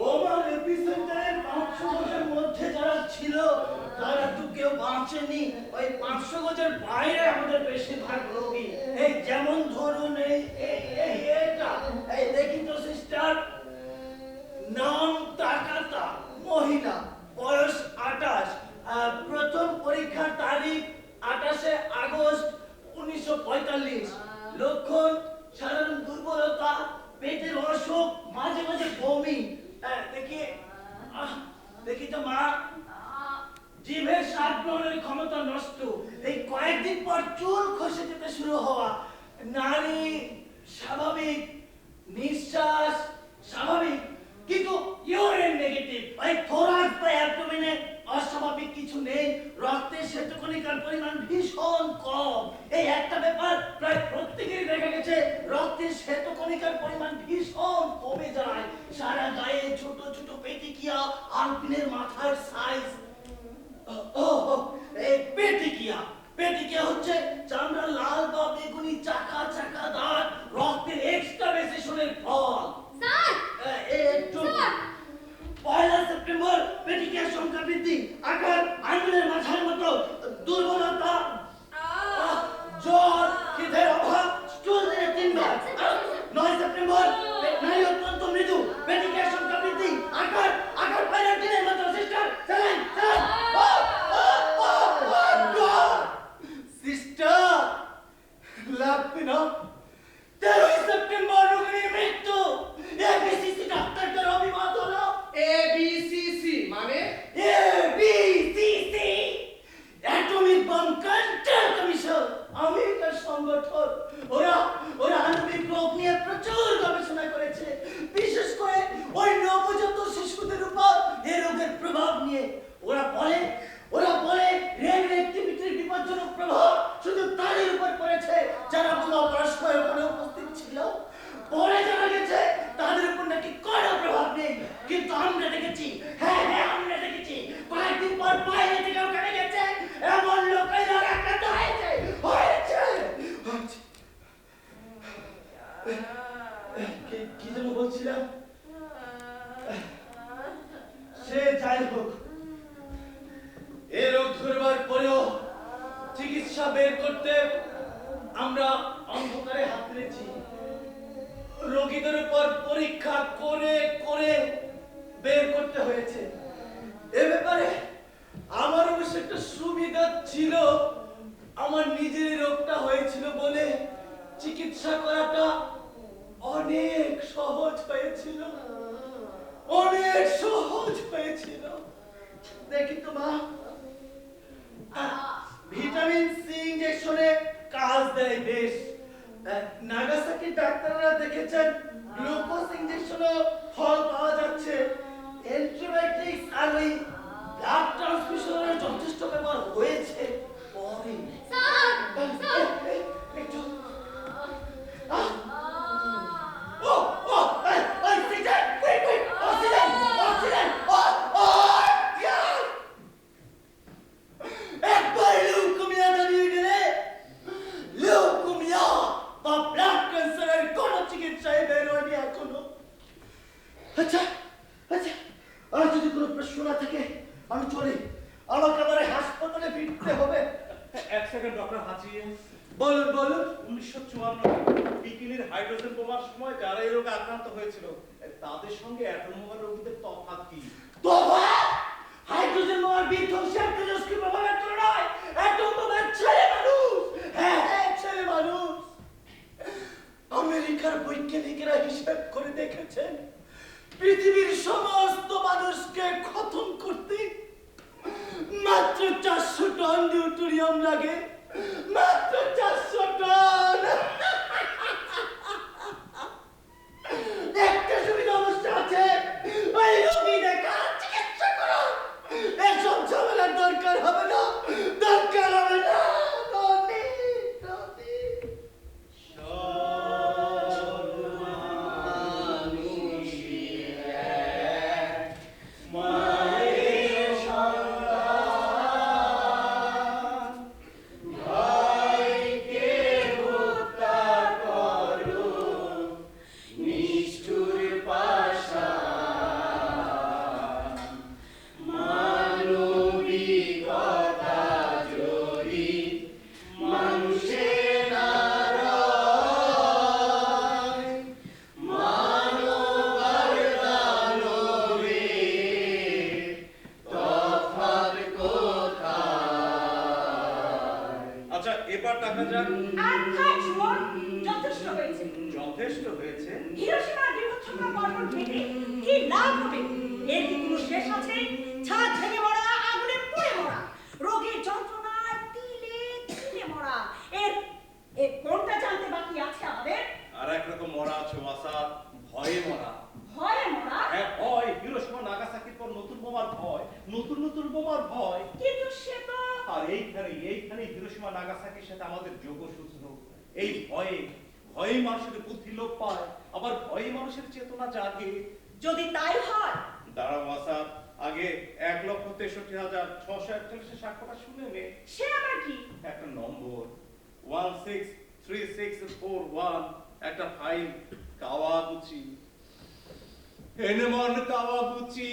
ওমার এপিসেন্টারের 500 গজের মধ্যে যারা ছিল তারা তো কেউ বাঁচেনি। ওই 500 গজের বাইরে আমাদের বেশিরভাগ রোগী। এই যেমন ধরুন এটা, এই দেখি তো সিস্টার, নাম তাকাতা, মহিলা, বয়স 28, প্রথম পরীক্ষার তারিখ 28শে আগস্ট 1945। লক্ষণ সাধারণ দুর্বলতা, পেটের অসুখ, মাঝে মাঝে বমি। দেখি তো মা, জিভের স্বাদ গ্রহণের ক্ষমতা নষ্ট, এই কয়েকদিন পর চুল খসে যেতে শুরু হওয়া। নারী স্বাভাবিক, নিঃশ্বাস স্বাভাবিক, কিন্তু ইউরিন নেগেটিভ। ওই থোরাস বা অ্যাবডোমেনে অস্বাভাবিক কিছু নেই। রক্তে শ্বেতকণিকার পরিমাণ ভীষণ কম। এই একটা ব্যাপার প্রায় প্রত্যেকেরই দেখা গেছে, রক্তে শ্বেতকণিকার পরিমাণ ভীষণ কমে যায়। সারা গায়ে ছোট ছোট পেটিকিয়া, আলপিনের মাথার সাইজ। এই পেটিকিয়া, পেটিকিয়া হচ্ছে চামড়া লাল বা বেগুনি চাকা চাকা দাঁত, রক্তের এক্সট্রাভেসেশনের ফল। স্যার একটু স্যার 1 সেপ্টেম্বর পেটিকিয়ার সংখ্যা বৃদ্ধি, আকার আঙুলের মাথার মতো, দুর্বলতা, জ্বর, খিদের অভাব, স্টুল দিনে 3 বার। 9 সেপ্টেম্বর নারী অত্যন্ত মৃদু, পেটিকিয়ার সংখ্যা বৃদ্ধি, আকার পাইলট দিনের মতো। সিস্টার চালান সিস্টার লাগবে না। 13 সেপ্টেম্বর রোগীর মৃত্যু, এবিসিসি ডাক্তারদের অভিমত হলো। এবিসিসি মানে এবিসিসি অ্যাটমিক বম কন্ট্রোল কমিশন, আমেরিকার সংগঠন। ওরা আণবিক রোগ নিয়ে প্রচুর গবেষণা করেছে, বিশেষ করে ওই নবজাত শিশুদের উপর এই রোগের প্রভাব নিয়ে। ওরা বলে রেডিও অ্যাক্টিভিটির বিপজ্জনক প্রভাব শুধু তাদের উপর পড়েছে যারা বোমা বয়স্ক হয়ে ওখানে উপস্থিত ছিল। পরে জানা গেছে তাদের উপর নাকি কোনো প্রভাব নেই, কিন্তু আমরা দেখেছি, হ্যাঁ আমরা দেখেছি, কয়েকদিন পর বাইরে থেকে ওখানে গেছে এমন লোকেরা আক্রান্ত হয়েছে। কি যেন বলছিলাম, সে যাই হোক, এ রোগ ধরবার পরেও চিকিৎসা বের করতে আমরা অন্ধকারে হাত তুলেছি। রোগীদের উপর পরীক্ষা করে করে বের করতে হয়েছে। এ ব্যাপারে আমার অবশ্য একটা সুবিধা ছিল, আমার নিজের রোগটা হয়েছিল বলে চিকিৎসা করাটা অনেক সহজ হয়েছিল, অনেক সহজ হয়েছিল। দেখি তো মা, ভিটামিন সি ইনজেকশনে কাজ দেয় বেশ। নাগাসাকি ডাক্তাররা দেখেছেন গ্লুকোজ ইনজেকশনও ফল পাওয়া যাচ্ছে। অ্যান্টিবায়োটিক্স আর ওই ব্লাড ট্রান্সফিউশনের যথেষ্ট ব্যবহার হয়েছে পরে। স্যার একটু একবার লিউকেমিয়া জানিয়ে গেলে, লিউকেমিয়া বা ব্লাড ক্যান্সার চিকিৎসায় বের হয়নি এখনো। আচ্ছা আচ্ছা, আর যদি কোনো প্রশ্ন না থাকে আমি চলি, আমাকে আবার এই হাসপাতালে ফিরতে হবে। এক সেকেন্ড ডক্টর হাজি, বলুন বলুন। 1954 বিকিনির হাইড্রোজেন বোমার সময় যারা এই রোগে আক্রান্ত হয়েছিল তাদের সঙ্গে অ্যাটম বোমার রোগীদের তফাৎ কি? তফাৎ? হাইড্রোজেন বোমার বিধ্বংসী আর তেজস্ক্রিয় প্রভাবের তুলনায় অ্যাটম বোমার ছেলে মানুষ, হ্যাঁ হ্যাঁ ছেলে মানুষ। আমেরিকার বৈজ্ঞানিকেরা হিসাব করে দেখেছেন পৃথিবীর সমস্ত মানুষকে খতম করতে মাত্র 400 টন নিউট্রিয়াম লাগে, মাত্র 400 টন। একটা সুবিধা অবশ্য আছে, ওই রোগী দেখা চিকিৎসা করো, এসব ঝামেলার দরকার হবে না, দরকার হবে না। নদী নদী আচ্ছা এবার দেখা যাক। আর থাক সুমন, যথেষ্ট হয়েছে। যথেষ্ট হয়েছে? হিরোশিমার বৃহত্তম পর্বত ঘেঁটে কি লাভ হবে? এর কি কোনো শেষ আছে? ছাদ ভেঙে মরা, আগুনে পুড়ে মরা, রোগের যন্ত্রণায় তিলে তিলে মরা, এর কোনটা জানতে বাকি আছে আমাদের? আর একরকম মরা আছে ওয়াসাদ, ভয়ে মরা। ভয়ে মরা? হ্যাঁ ভয়, হিরোশিমা নাগাসাকির পর নতুন বোমার ভয়, নতুন নতুন বোমার ভয়। কিন্তু সে তো আর এইখানে হিরোশিমা নাগাসাকির সাথে আমাদের যোগসূত্র। এই ভয়ে মানুষের বুদ্ধি লোপ পায়, আবার ভয়ে মানুষের চেতনা জাগে। যদি তাই হয়, দাঁড়াও ওয়াসাদ, আগে 1,63,641 সাক্ষ্যটা শুনে নে। সে আবার কি? একটা নম্বর 163641, একটা ফাইল কাওয়াগুচি, এনমন কাওয়াগুচি।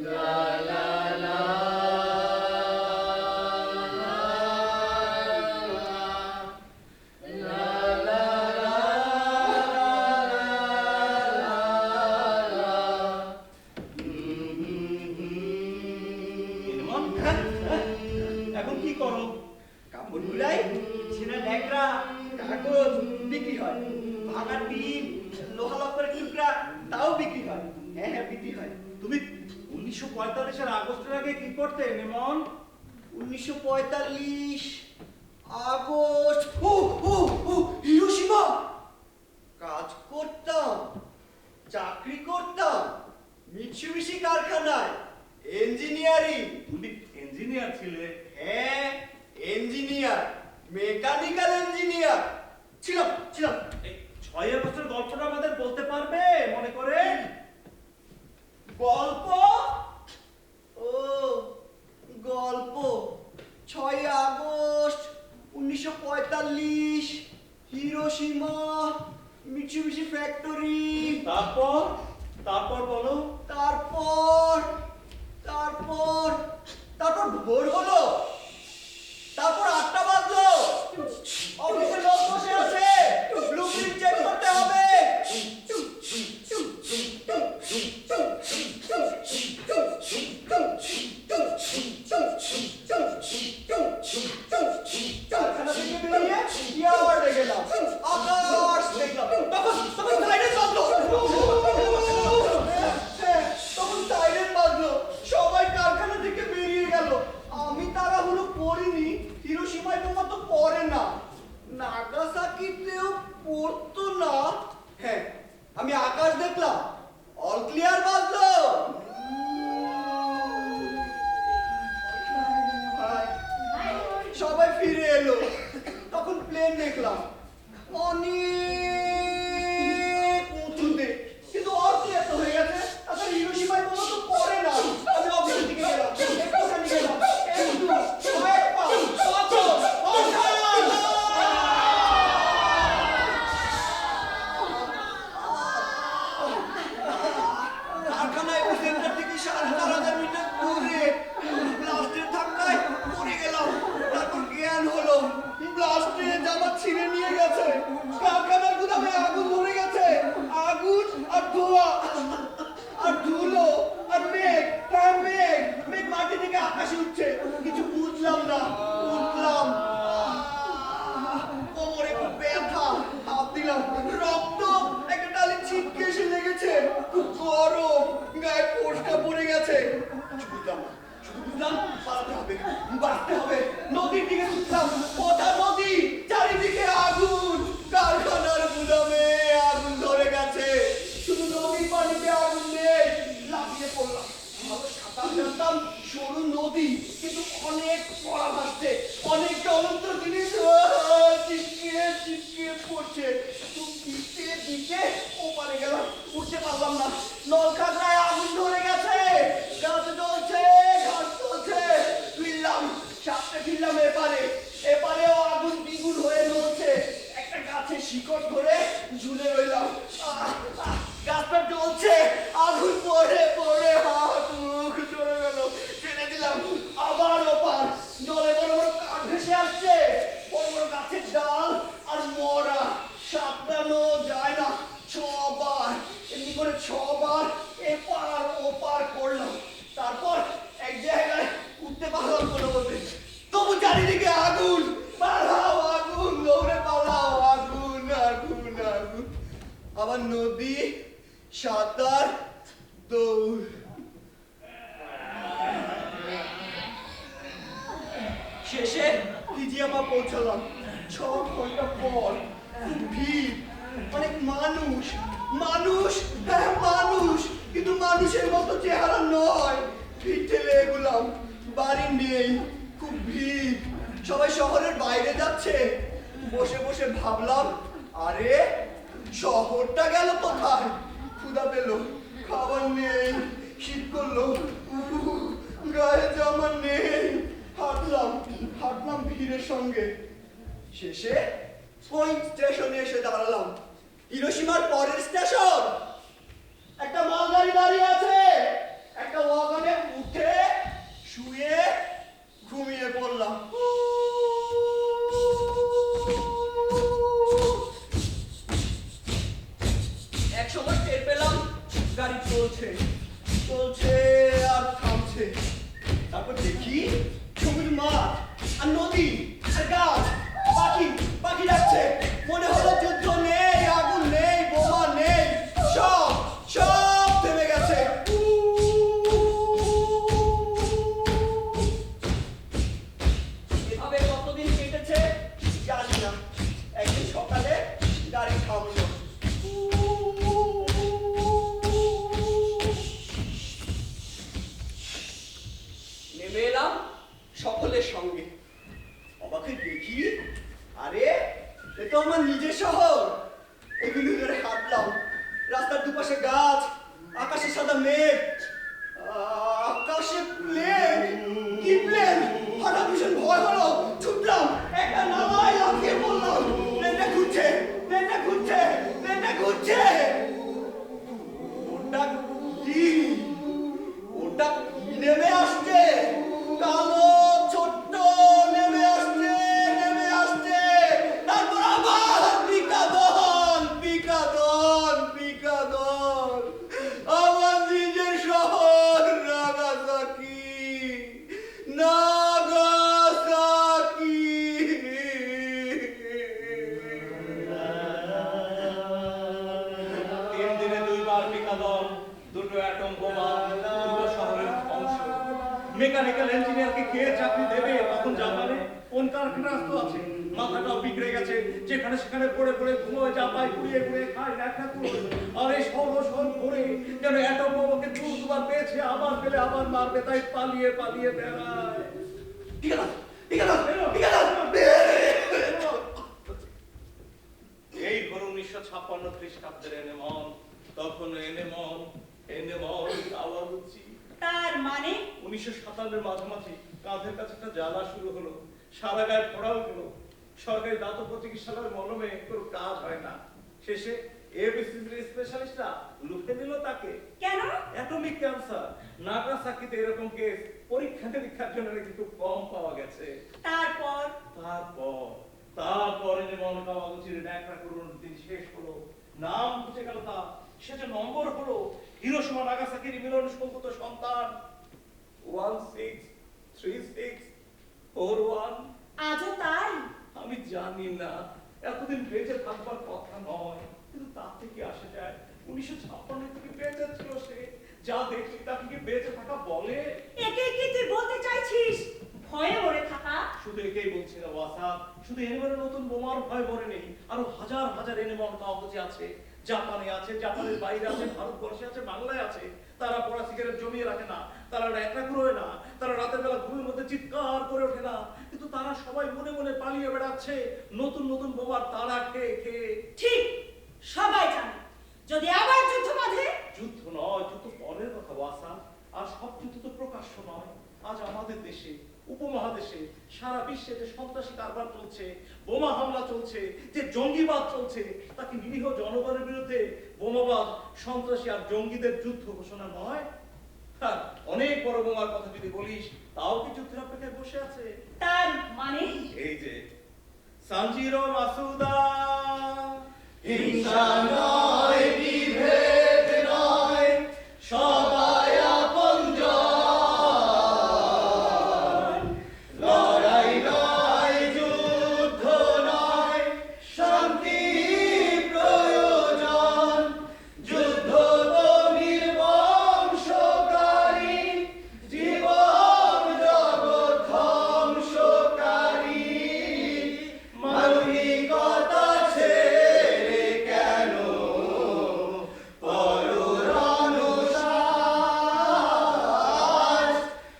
লা লা লা এখন কি করো? কাপড় গুলাই, ছেঁড়া ন্যাকড়া, কাগজ বিক্রি হয়, ভাঙা টিন, লোহা লক্করের টুকরা তাও বিক্রি হয়। হ্যাঁ হ্যাঁ বিক্রি হয়। তুমি 1945 আগস্টের আগে কি করতে নেমন? 1945 আগস্ট, হিরোশিমা কাজ করতাম, চাকরি করতাম মিৎসুবিশি কারখানায়, ইঞ্জিনিয়ারিং। তুমি ইঞ্জিনিয়ার ছিলে? হ্যাঁ ইঞ্জিনিয়ার, মেকানিক্যাল ইঞ্জিনিয়ার ছিলাম। এই 6 বছরের গল্পটা আমাদের বলতে পারবে মনে করে? গল্প? ও গল্প। 6 আগস্ট 1945, হিরোশিমা, মিৎসুবিশি ফ্যাক্টরি। তারপর বলো। তারপর ভোর হলো, তারপর 8টা বাজলো, অফিসে লোক বসে আছে, ব্লুপ্রিন্ট চেক করতে হবে। কারখানা থেকে বেরিয়ে ইয়ার্ডে গেলাম, আকাশ দেখলাম, তখন সাইরেন বাজলো, সবাই কারখানা থেকে বেরিয়ে গেল। আমি তাড়াহুড়ো করিনি, হিরোশিমায় বোমা তো পড়ে না, নাগাসাকিতেও পড়তো না। হ্যাঁ আমি আকাশ দেখলাম, অল ক্লিয়ার বাজলো। সবাই ফিরে এলো, তখন প্লেন দেখলাম অনেক উঁচুতে, কিন্তু অক্লিয়ার হয়ে গেছে। তাছাড়া হিরোশিমায় বোমা তো পড়ে না। আমি অফিসের দিকে গেলাম, একটুখানি গেলাম, একটু কয়েক পা, পাথর, কারখানার গুদামে আগুন ধরে গেছে। আগুন আর ধোঁয়া আর ধুলো আর মেঘ, হ্যাঁ মেঘ, মেঘ মাটি থেকে আকাশে উঠছে। কিছু বুঝলাম না, উঠলাম, কোমরে খুব ব্যথা, হাত দিলাম, রক্ত একটা ডালে ছিটকে এসে লেগেছে, খুব গরম, গায়ে ফোস্কা পড়ে গেছে। কিছু বুঝলাম না, শুধু বুঝলাম পালাতে হবে, বাঁচতে হবে। নদীর দিকে ছুটলাম, কোথা নদী, চারিদিকে আগুন, কারখানার গুদামে আগুন ধরে গেছে, শুধু নদীর পানিতে আগুন নেই। লাফিয়ে পড়লাম, ভালো সাঁতার জানতাম, সরু নদী কিন্তু অনেক কড়া ভাসছে, অনেক জ্বলন্ত জিনিস চিটকিয়ে চিটকিয়ে পড়ছে। দিকে দিকে ওপারে গেলাম, উঠতে পারলাম না, নলখাগড়ায় আগুন ধরে গেছে, গাছ জ্বলছে, ঘাস জ্বলছে। ফিরলাম, সাপটে ফিরলাম এপারে, এপারেও আগুন দ্বিগুণ হয়ে জ্বলছে। একটা গাছের শিকড় ধরে ঝুলে রইলাম, গাছটা জ্বলছে, আগুন পড়ে পড়ে হাত মুখ চলে গেল, ছেড়ে দিলাম, আবার ওপার, জলে বড় বড় কাঠ ভেসে আসছে, বড় বড় গাছের ডাল আর মরা, সাঁতরানো যায় না। 6 বার এমনি করে 6 বার এপার ওপার করলাম, তারপর এক জায়গায় উঠতে পারলাম কোনো মতে। তবু চারিদিকে আগুন, পালাও আগুন, দৌড়ে পালাও আগুন, আগুন আগুন। আবার নদী, সাঁতার, দৌড়। শেষে ফিজিয়ামা পৌঁছালাম। 6 ঘন্টা পর খুব ভিড়, অনেক মানুষ, মানুষ, হ্যাঁ মানুষ, কিন্তু মানুষের মতো চেহারা নয়। ভিড় ঠেলে এগুলাম, বাড়ি নেই, খুব ভিড়, সবাই শহরের বাইরে যাচ্ছে। বসে বসে ভাবলাম, আরে শহরটা গেল কোথায়? ক্ষুধা পেল, খাবার নেই, শীত করলো, গায়ে জামা নেই। হাঁটলাম, হাঁটলাম ভিড়ের সঙ্গে, শেষে ওই স্টেশনে এসে দাঁড়ালাম। হিরোশিমার পরের স্টেশন। একটা মালগাড়ি দাঁড়িয়ে আছে, একটা ওয়াগনে উঠে শুয়ে ঘুমিয়ে পড়লাম। এক সময় টের পেলাম গাড়ি চলছে, চলছে আর থামছে। তারপর দেখি সবুজ মাঠ আর নদী আর গাছ, পাখি, পাখি যাচ্ছে। মনে হলো যুদ্ধ নেই, আগুন নেই, বোমা নেই, সব সব থেমে গেছে। এভাবে কতদিন কেটেছে জানি না। একদিন সকালে গাড়ি থামলো, নেমে এলাম সকলের সঙ্গে। অবাকে দেখি, আরে এ তো আমার নিজের শহর। এগুলো ধরে হাঁটলাম, রাস্তার দুপাশে গাছ, আকাশে সাদা মেঘ, আকাশে প্লেন, কি প্লেন! হঠাৎ ভীষণ ভয় হলো, ছুটলাম, একটা নালায় লাফিয়ে পড়লাম। প্লেনটা ঘুরছে, প্লেনটা ঘুরছে, প্লেনটা ঘুরছে। ওটা কি? ওটা নেমে আসছে, কালো ছোট্ট নেমে আসছে, নেমে আসছে। তারপর আবার পিকাদন, পিকাদন, পিকাদন। আমার নিজের শহর নাগাসাকি, নাগাসাকি। 3 দিনে 2 বার পিকাদন, 2টো অ্যাটম বোমা, 2টো শহরের ধ্বংস। মেকানিক্যাল ইঞ্জিনিয়ারকে কে চাকরি দেবে তখন জাপানে? কোন কারখানা আসতো আছে? মাথাটাও বিগড়ে গেছে, যেখানে সেখানে পড়ে পড়ে ঘুমোয়, চাপায়, কুড়িয়ে কুড়িয়ে খায়, দেখা করে। আর এই শহর করে যেন অ্যাটম বোমাকে 2বার পেয়েছে, আবার পেলে আবার মারবে, তাই পালিয়ে পালিয়ে বেড়ায়। পিকাদন, পিকাদন, পিকাদন। এই হলো 1956 খ্রিস্টাব্দের এনেমন। তখন এনেমন, এনেমন আওয়াজ হচ্ছি। তার মানে 1957 মাঝামাঝি কাঁধের কাছে একটা জ্বালা শুরু হলো, সারা গায়ে ফোড়া উঠলো। সরকারি দাতব্য চিকিৎসালয়ের মলমে কোনো কাজ হয় না। শেষে এবিসিসির স্পেশালিস্টরা লুফে নিল তাকে। কেন? Atomic cancer. নাগাসাকিতে এরকম কেস পরীক্ষা নিরীক্ষার জন্য নাকি খুব কম পাওয়া গেছে। তারপর তারপর তারপরে যে মনোকাবাগচির ন্যাকড়া করুন দিন শেষ হলো, নাম খুঁজে গেল তা, সে যে নম্বর হলো হিরোশিমা নাগাসাকির মিলন সংকুত সন্তান 163641। আজও তাই? আমি জানি না, এতদিন বেঁচে থাকবার কথা নয়, কিন্তু তা থেকে আসে যায় 1956 থেকে বেঁচে ছিল সে। যা দেখি তাকে কি বেঁচে থাকা বলে? একে কি তুই বলতে চাইছিস ভয়ে মরে থাকা? শুধু একেই বলছি না ওয়াসা, শুধু এনিমের নতুন বোমার ভয় মরে নেই, আরো হাজার হাজার এনিমন কাগজে আছে, জাপানে আছে, জাপানের বাইরে আছে, ভারতবর্ষে আছে, বাংলায় আছে। তারা পড়া সিগারেট জমিয়ে রাখে না, তারা একটা কুড়োয় না, তারা রাতের বেলা ঘুমের মধ্যে চিৎকার করে ওঠে না, কিন্তু তারা সবাই মনে মনে পালিয়ে বেড়াচ্ছে নতুন নতুন বোমার তাড়া খেয়ে খেয়ে। ঠিক, সবাই জানে যদি আবার যুদ্ধ বাঁধে। যুদ্ধ নয়, যুদ্ধ পরের কথা ওয়াসা, আর সব যুদ্ধ তো প্রকাশ্য নয়। আজ আমাদের দেশে, উপমহাদেশে, সারা বিশ্বে যে সন্ত্রাসী কারবার চলছে, বোমা হামলা চলছে, যে জঙ্গিবাদ চলছে, তাকে নিরীহ জনগণের বিরুদ্ধে বোমাবাদ, সন্ত্রাসী আর জঙ্গিদের যুদ্ধ ঘোষণা নয়? হ্যাঁ, অনেক বড় বোমার কথা যদি বলিস, তাও কি যুদ্ধের অপেক্ষায় বসে আছে? তার মানে এই যে সানজিরো মাসুদা, হিংসা নয়, বিভেদ নয়, সবাই আপনজন। লড়াই নয়, যুদ্ধ নয়, শান্তি প্রয়োজন। যুদ্ধ তো নির্বংশকারী, জীবন জগৎ ধ্বংসকারী। মানবিকতা ছেড়ে কেন পররণসাজ?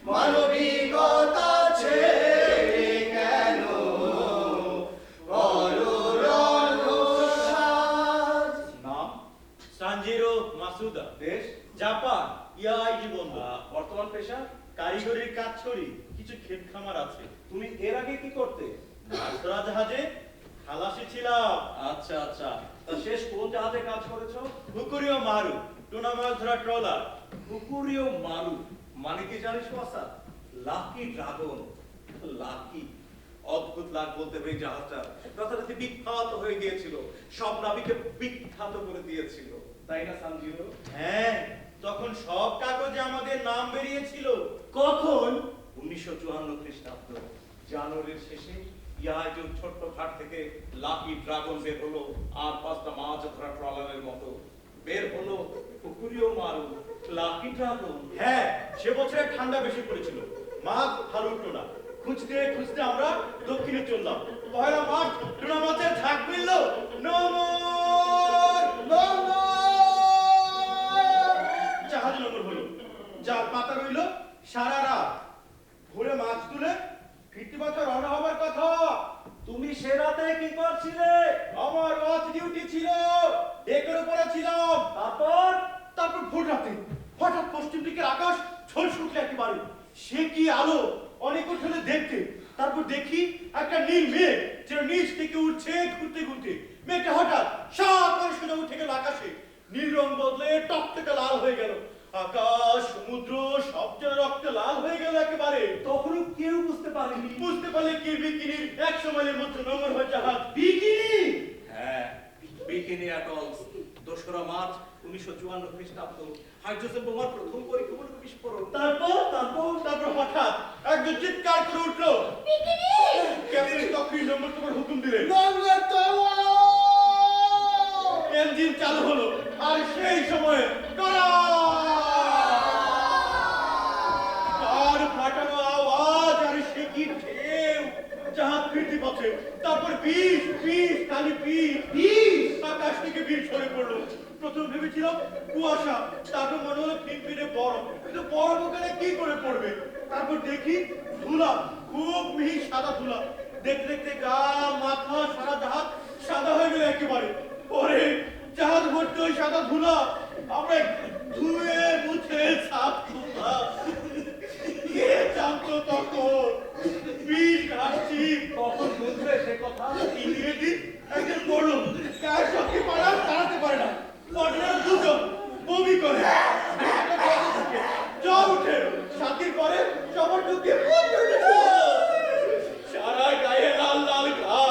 মানবিকতা ছেড়ে কেন পররণসাজ? নাম সানজিরো মাসুদা, দেশ জাপান, ইয়াইজি বন্ধু, বর্তমান পেশা কারিগরির কাজ করি, কিছু ক্ষেত খামার আছে। তুমি এর আগে কি করতে? মাছধরা জাহাজে খালাসি ছিলাম। আচ্ছা আচ্ছা, তা শেষ কোন জাহাজে কাজ করেছো? হুকুরিও মারু, টুনা মাছ ধরা ট্রলার। হুকুরিও মারু মানে কি জানিস ওয়াসা? Lucky dragon. লাকি, অদ্ভুত লাগ বলতে হবে এই জাহাজটা, রাতারাতি বিখ্যাত হয়ে গিয়েছিল, সব নাবিককে বিখ্যাত করে দিয়েছিল, তাই না সানজিরো? হ্যাঁ, তখন সব কাগজে আমাদের নাম বেরিয়েছিল। কখন? 1954 খ্রিস্টাব্দ জানুয়ারির শেষে ইয়াইজোর ছোট্ট ঘাট থেকে লাকি ড্রাগন বের হলো, আর 5টা মাছ ধরা ট্রলারের মতো বের হলো পুকুরিও মারু, লাকি ড্রাগন। হ্যাঁ, সে বছরে ঠান্ডা বেশি পড়েছিল, মাছ ভালো উঠলো না, খুঁজতে খুঁজতে আমরা দক্ষিণে চললাম। পয়লা মার্চ টুনা মাছের ঝাঁক মিলল, নমর নমর, জাহাজ নমর হলো, জাল পাতা রইল সারা রাত, ভোরে মাছ তুলে ফিরতি বছর রওনা হবার কথা। তুমি সে রাতে কি করছিলে? আমার ওয়াচ ডিউটি ছিল, ডেকের উপরে ছিলাম। তারপর ভোর রাতে হঠাৎ পশ্চিম দিকের আকাশ ঝলসে উঠল একেবারে, সে কি আলো, অনেক উঠলে দেখতে। তারপর দেখি একটা নীল মেঘ যেন নিচ থেকে উঠছে ঘুরতে ঘুরতে, মেঘটা হঠাৎ সাত করে সোজা উঠে গেল আকাশে, নীল রং বদলে টকটকে লাল হয়ে গেল, আকাশ সমুদ্র সব যেন রক্তে লাল হয়ে গেল একেবারে। তখনও কেউ বুঝতে পারেনি, বুঝতে পারলে কি বিকিনির 100 মাইলের মধ্যে নোঙর হয়ে জাহাজ। বিকিনি? হ্যাঁ, বিকিনি অ্যাটলস, 2রা মার্চ 1954 খ্রিস্টাব্দ, হাইড্রোজেন বোমার প্রথম পরীক্ষামূলক বিস্ফোরণ। তারপর হঠাৎ একজন চিৎকার করে উঠলো, বিকিনি! ক্যাপ্টেন তখনই নম্বর তোমার হুকুম দিলেন, নম্বর তোলো! ইঞ্জিন চালু হলো, আর সেই সময়ে আর ফাটানো আওয়াজ, আর সে কি ঢেউ, জাহাজ ফিরতি পথে। তারপর বিষ বিষ খালি বিষ, আকাশ থেকে বিষ ঝরে পড়লো। প্রথম ভেবেছিলাম কুয়াশা, তারপর মনে হলো ফিনফিনে বরফ, কিন্তু বরফ ওখানে কি করে পড়বে। তারপর দেখি ধুলা, খুব মিহি সাদা ধুলা, দেখতে দেখতে গা মাথা সারা জাহাজ সাদা হয়ে গেল একেবারে। পরে জাহাজ ভর্তি ওই সাদা ধুলা, আমরা ধুয়ে মুছে সাফ করলাম। কে জানতো তখন বিষ ঘাটছি? কখন বুঝবে সে কথা? ইংরেজি একজন বড় গায়ের শক্তি পাড়া দাঁড়াতে পারে না, পটলের দুজন বমি করে, জ্বর উঠে, সাথীর পরে সবার চোখে সারা গায়ে লাল লাল ঘা,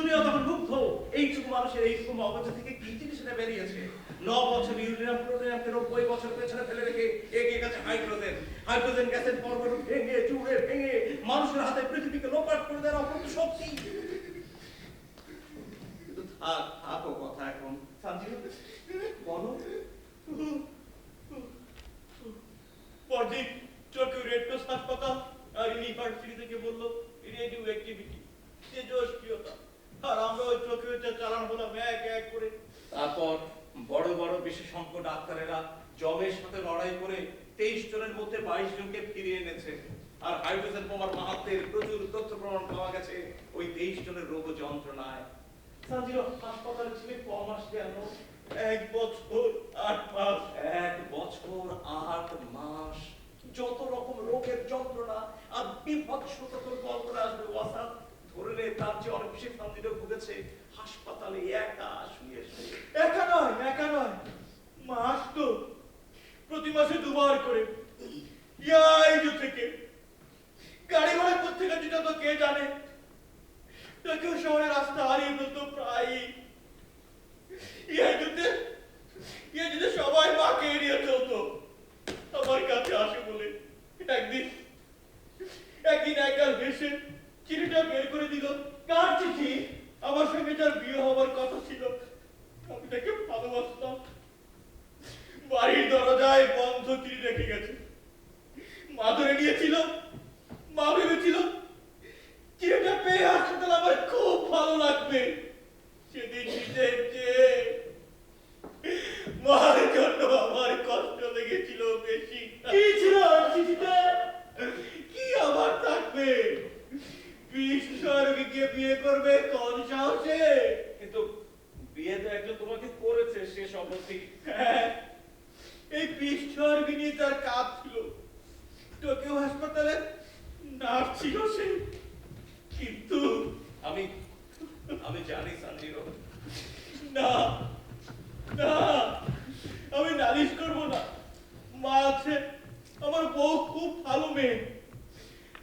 দুনিয়া তখন মুগ্ধ, এইটুকু মানুষের এইটুকু মগজ থেকে কি জিনিস এটা বেরিয়েছে। 9 বছর ইউরেনিয়াম প্লুটোনিয়ামকে 90 বছর পেছনে ফেলে রেখে এগিয়ে গেছে হাইড্রোজেন। হাইড্রোজেন গ্যাসের পরমাণু ভেঙে চুড়ে ভেঙে মানুষের হাতে পৃথিবীকে লোপাট করে দেওয়ার অপূর্ব শক্তি। কিন্তু থাকো কথা এখন সানজিরো, বলো। পরদিন টোকিও রেড ক্রস হাসপাতাল আর ইউনিভার্সিটি থেকে বললো রেডিও অ্যাক্টিভিটি, তেজস্ক্রিয়তা, আর আমরা ওই টোকিওতে চালান হলাম এক করে। তারপর বড় বড় বিশেষজ্ঞ ডাক্তারেরা জমের সাথে লড়াই করে 23 জনের মধ্যে 22 জনকে ফিরিয়ে এনেছে। আর হাইড্রোজেন বোমার মাহাত্ম্যের প্রচুর তথ্য প্রমাণ পাওয়া গেছে ওই 23 জনের রোগ যন্ত্রণায়। সানজিরো হাসপাতালে ছিল কম মাস কেন? 1 বছর 8 মাস। 1 বছর 8 মাস যত রকম রোগের যন্ত্রণা আর বিভৎসতা তোর কল্পনা আসবে ওয়াসা। ধরে নে তার যে অনেক বেশি সানজিরো ভুগেছে হাসপাতালে একা শুয়ে শুয়ে। একা নয়, মাস তো প্রতি মাসে 2 বার করে ইয়াইজু থেকে গাড়ি ভাড়া করতে গেছে তো কে জানে। টোকিও শহরের রাস্তা হারিয়ে ফেলতো প্রায়ই। ইয়াইজুতে সবাই মাকে এড়িয়ে চলতো আমার কাছে আসে বলে। একদিন একা ভেসে চিঠিটা বের করে দিল। কার চিঠি? আমার সঙ্গে যার বিয়ে হবার কথা ছিল, আমি তাকে ভালোবাসতাম। বাড়ির দরজায় বন্ধ চিঠি রেখে গেছে। মা ধরে নিয়েছিল। মা ভেবেছিল চিঠিটা পেয়ে হাসপাতাল আমার খুব ভালো লাগবে। সেদিন নিজের চেয়ে মার জন্য আমার কষ্ট লেগেছিল বেশি। কি ছিল চিঠিতে? কি আবার থাকবে? বিশ্বরকে বিয়ে করবে কোন সাহসে? কিন্তু বিয়ে তো একজন তোমাকে করেছে সে সম্পত্তি। হ্যাঁ, এই বিশ্বরকে নিয়ে তার কাজ ছিল। টোকিও হাসপাতালে নার্স ছিল সে। কিন্তু আমি জানি সানজিরো, না, আমি নালিশ করবো না। মা আছে, আমার বউ খুব ভালো মেয়ে।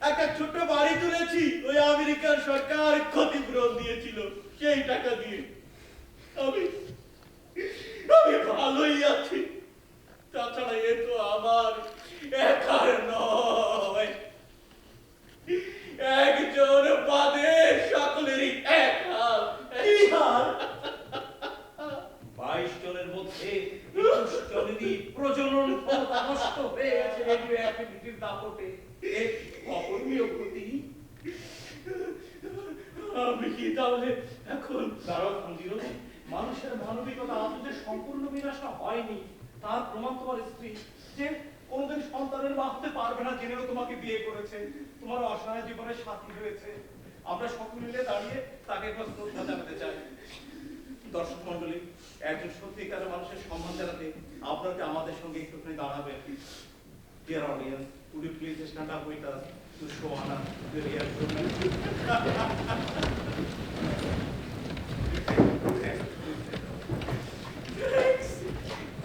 একটা ছোট্ট বাড়ি তুলেছি, ওই আমেরিকান সরকার ক্ষতিপূরণ দিয়েছিল সেই টাকা দিয়ে। আমি ভালোই আছি। তাছাড়া এ তো আমার একার নয়, একজন বাদে সকলেরই এক হাল। কি হাল? 22 জনের মধ্যে 21 জনেরই প্রজনন ক্ষমতা নষ্ট হয়ে গেছে রেডিও অ্যাক্টিভিটির দাপটে। এক অপূর্ণীয় ক্ষতি। আমি কি তাহলে এখন? দাঁড়াও সানজিরো, মানুষের মানবিকতা আজও যে সম্পূর্ণ বিনাশ হয়নি তার প্রমাণ তোমার স্ত্রী, যে কোনোদিন সন্তানের মা হতে পারবে না জেনেও তোমাকে বিয়ে করেছে, তোমার অসহায় জীবনের সাথী হয়েছে। আমরা সকলে মিলে দাঁড়িয়ে তাকে একবার শ্রদ্ধা জানাতে চাই। দর্শক মন্ডলী, একজন সত্যিকারের মানুষের সম্মান জানাতে আপনাকে আমাদের সঙ্গে একটুখানি দাঁড়াবেন। Dear audience, would you please stand up with us to show honor to the real woman?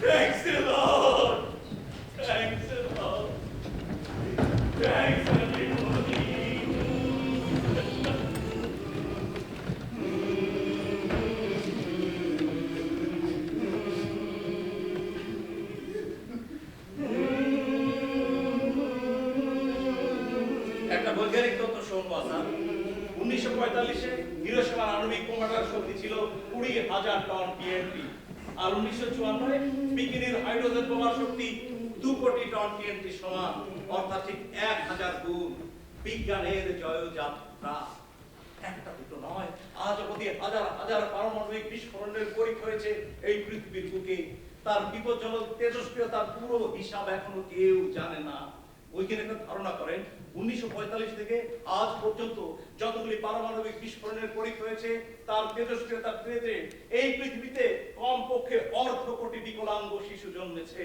Thanks a lot. Thanks a lot. Thanks everybody. একটা বৈজ্ঞানিক তথ্য শোনবো আসান। 1945-এ হিরোশিমার আণবিক বোমাটার শক্তি ছিল 20,000 টন টিএনটি। আর 1954-এ বিকিনির হাইড্রোজেন বোমার শক্তি 2 কোটি টন টিএনটি সমান, অর্থাৎ ঠিক 1000 গুণ। বিজ্ঞানের জয়যাত্রা একটা দুটো নয়, আজ অবধি হাজার হাজার পারমাণবিক বিস্ফোরণের পরীক্ষা হয়েছে এই পৃথিবীর বুকে। তার বিপজ্জনক তেজস্ক্রিয়তার পুরো হিসাব এখনো কেউ জানে না। বৈজ্ঞানিকরা ধারণা করেন 1945 থেকে আজ পর্যন্ত যতগুলি পারমাণবিক বিস্ফোরণের পরীক্ষা হয়েছে তার তেজস্ক্রিয়তার ট্রেতে এই পৃথিবীতে কমপক্ষে 1/2 কোটি বিকলাঙ্গ শিশু জন্মেছে।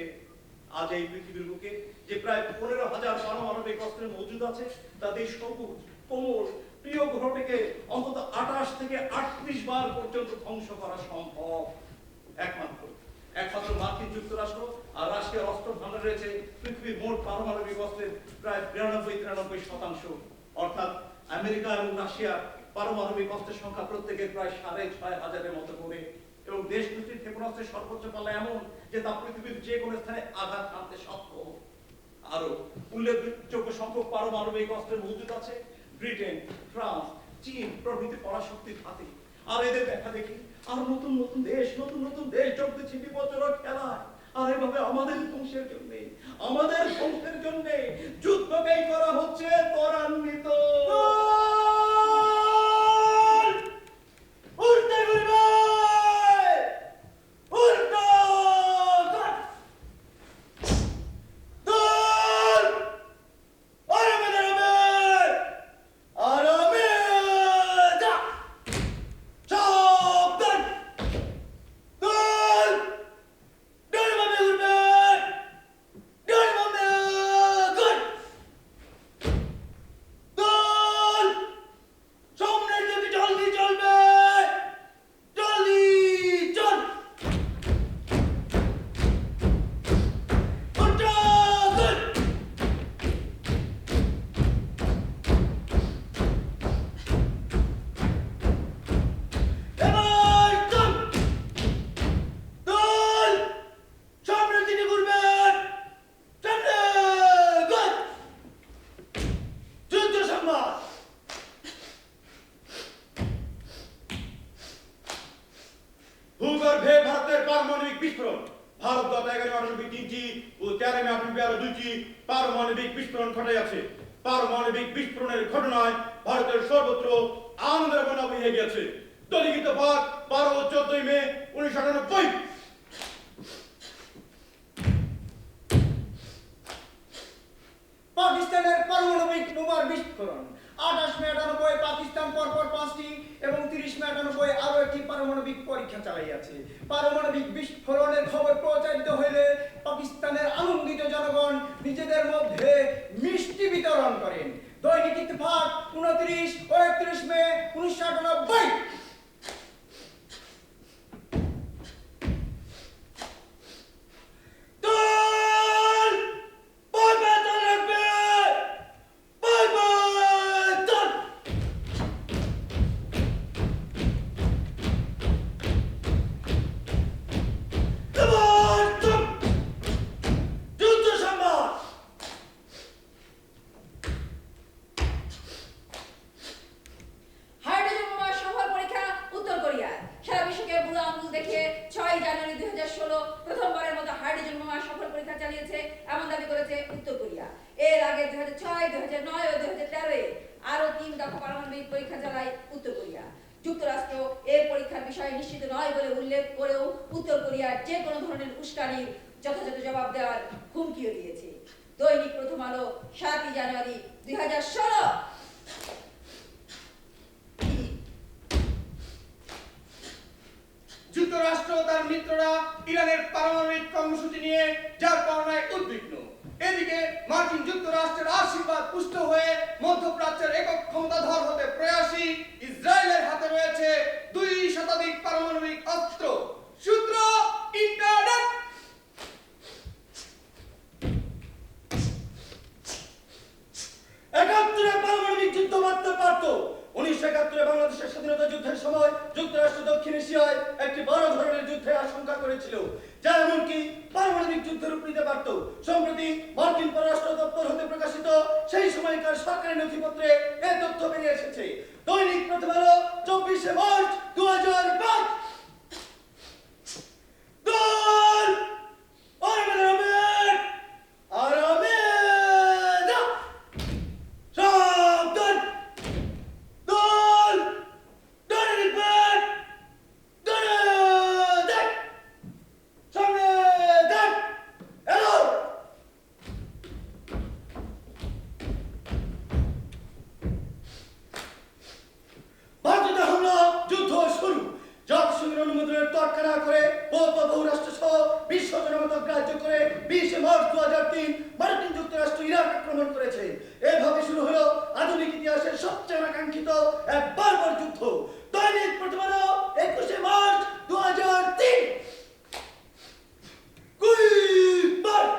আজ এই পৃথিবীর বুকে যে প্রায় 15,000 পারমাণবিক অস্ত্রের মজুদ আছে তাদের সবুজ কোমল প্রিয় গ্রহটিকে অন্তত 28 থেকে 38 বার পর্যন্ত ধ্বংস করা সম্ভব। একমাত্র মার্কিন যুক্তরাষ্ট্র আর রাশিয়ার অস্ত্র ভান্ডার রয়েছে পৃথিবীর মোট পারমাণবিক অস্ত্রের প্রায় 92-93%। অর্থাৎ আমেরিকা এবং রাশিয়া পারমাণবিক অস্ত্রের সংখ্যা প্রত্যেকের প্রায় 6,500-এর মতো করে, এবং দেশ দুটির ক্ষেপণাস্ত্রের সর্বোচ্চ পাল্লা এমন যে তা পৃথিবীর যে কোনো স্থানে আঘাত হানতে সক্ষম। আরো উল্লেখযোগ্য সংখ্যক পারমাণবিক অস্ত্রের মজুদ আছে ব্রিটেন, ফ্রান্স, চীন প্রভৃতি পরাশক্তির হাতে। আর এদের দেখা দেখি আর নতুন নতুন দেশ যোগ দিচ্ছে বিপজ্জনক খেলায়। আর এভাবে আমাদের ধ্বংসের জন্য যুদ্ধকেই করা হচ্ছে ত্বরান্বিত। উল্টে ঘুরবে! উল্টো! দল! আরামে দাঁড়াবে! আরামে যা! সাবধান! দল! ডানবামে ঘুরবে! ডানবামে ঘুর! দল! সামনের দিকে জলদি চলবে! জলদি চল! উল্টো ঘুর! এবার চল! দল! সামনের দিকে ঘুরবে! সামনে ঘুর! যুদ্ধ সংবাদ! ভূগর্ভে ভারতের পারমাণবিক বিস্ফোরণ। ভারত গত 11-3টি ও 13-2টি পারমাণবিক বিস্ফোরণ ঘটাইয়াছে। পারমাণবিক বিস্ফোরণের ঘটনায় ভারতের সর্বত্র আনন্দের বন্যা বহিয়া গিয়াছে। দলিখিত ভাগ 12 ও 14 মে 1998। পাকিস্তানের পারমাণবিক বোমার বিস্ফোরণ। 28 মে 98 পাকিস্তান পরপর 5টি এবং 30 মে 98 আরো একটি পারমাণবিক পরীক্ষা চালাইয়াছে। পারমাণবিক বিস্ফোরণের খবর প্রচারিত হইলে পাকিস্তানের আনন্দিত জনগণ নিজেদের মধ্যে মিষ্টি বিতরণ করেন। দৈনিক ইত্তেফাক 29 ও 31 মে 1998। দল! পাবে দল রাখবে! পাবে দল! এবার চল! যুদ্ধ সংবাদ! হাইড্রোজেন বোমার সফল পরীক্ষা উত্তর কোরিয়ার। সারা বিশ্বকে বুড়ো আঙুল দেখিয়ে 6 জানুয়ারি 2016 প্রথমবারের মতো হাইড্রোজেন বোমার সফল পরীক্ষা চালিয়েছে এমন দাবি করেছে উত্তর কোরিয়া। এর আগে 2006, 2009 ও 2013-এ আরো 3 দফা পারমাণবিক পরীক্ষা চালায় উত্তর কোরিয়া। যুক্তরাষ্ট্র এই পরীক্ষার বিষয়ে নিশ্চিত নয় বলে উল্লেখ করেও উত্তর কোরিয়ার যে কোনো ধরনের উস্কানির যথাযথ জবাব দেওয়ার হুমকিও দিয়েছে। দৈনিক প্রথম আলো 7 জানুয়ারি 2016। যুক্তরাষ্ট্র ও তার মিত্ররা ইরানের পারমাণবিক কর্মসূচি নিয়ে যার কারণে উদ্বিগ্ন। এদিকে মার্কিন যুক্তরাষ্ট্রের আশীর্বাদ পুষ্ট হয়ে মধ্যপ্রাচ্যের একক ক্ষমতাধর হতে প্রয়াসী ইসরায়েলের হাতে রয়েছে 2 শতাধিক পারমাণবিক অস্ত্র। সূত্র ইন্টারনেট। একাত্তরে পারমাণবিক যুদ্ধ বাঁধতে পারত। 1971-এ বাংলাদেশের স্বাধীনতা যুদ্ধের সময় যুক্তরাষ্ট্র দক্ষিণ এশিয়ায় একটি বড় ধরনের যুদ্ধের আশঙ্কা করেছিল, যা এমনকি পারমাণবিক যুদ্ধের রূপ নিতে পারত। সম্প্রতি মার্কিন পররাষ্ট্র দপ্তর হতে প্রকাশিত সেই সময়কার সরকারি নথিপত্রে এ তথ্য বেরিয়ে এসেছে। দৈনিক প্রথম আলো 24 মার্চ 2005। দল! আরামে যা! সাবধান! দল! ডানে দেখবেন! ডানে দেখ! সামনে দেখ! এলো! ভারতীয় হামলা, যুদ্ধ শুরু। জাতিসংঘের অনুমোদনের তোয়াক্কা না করে বহুরাষ্ট্র সহ বিশ্ব জনমত গ্রাহ্য করে 20 মার্চ 2003 মার্কিন যুক্তরাষ্ট্র ইরাক আক্রমণ করেছে। এভাবে শুরু হলো আধুনিক ইতিহাসের সবচেয়ে আকাঙ্ক্ষিত এক বারবার যুদ্ধ। দৈনিক প্রথম আলো 21 মার্চ 2003। Quick mark!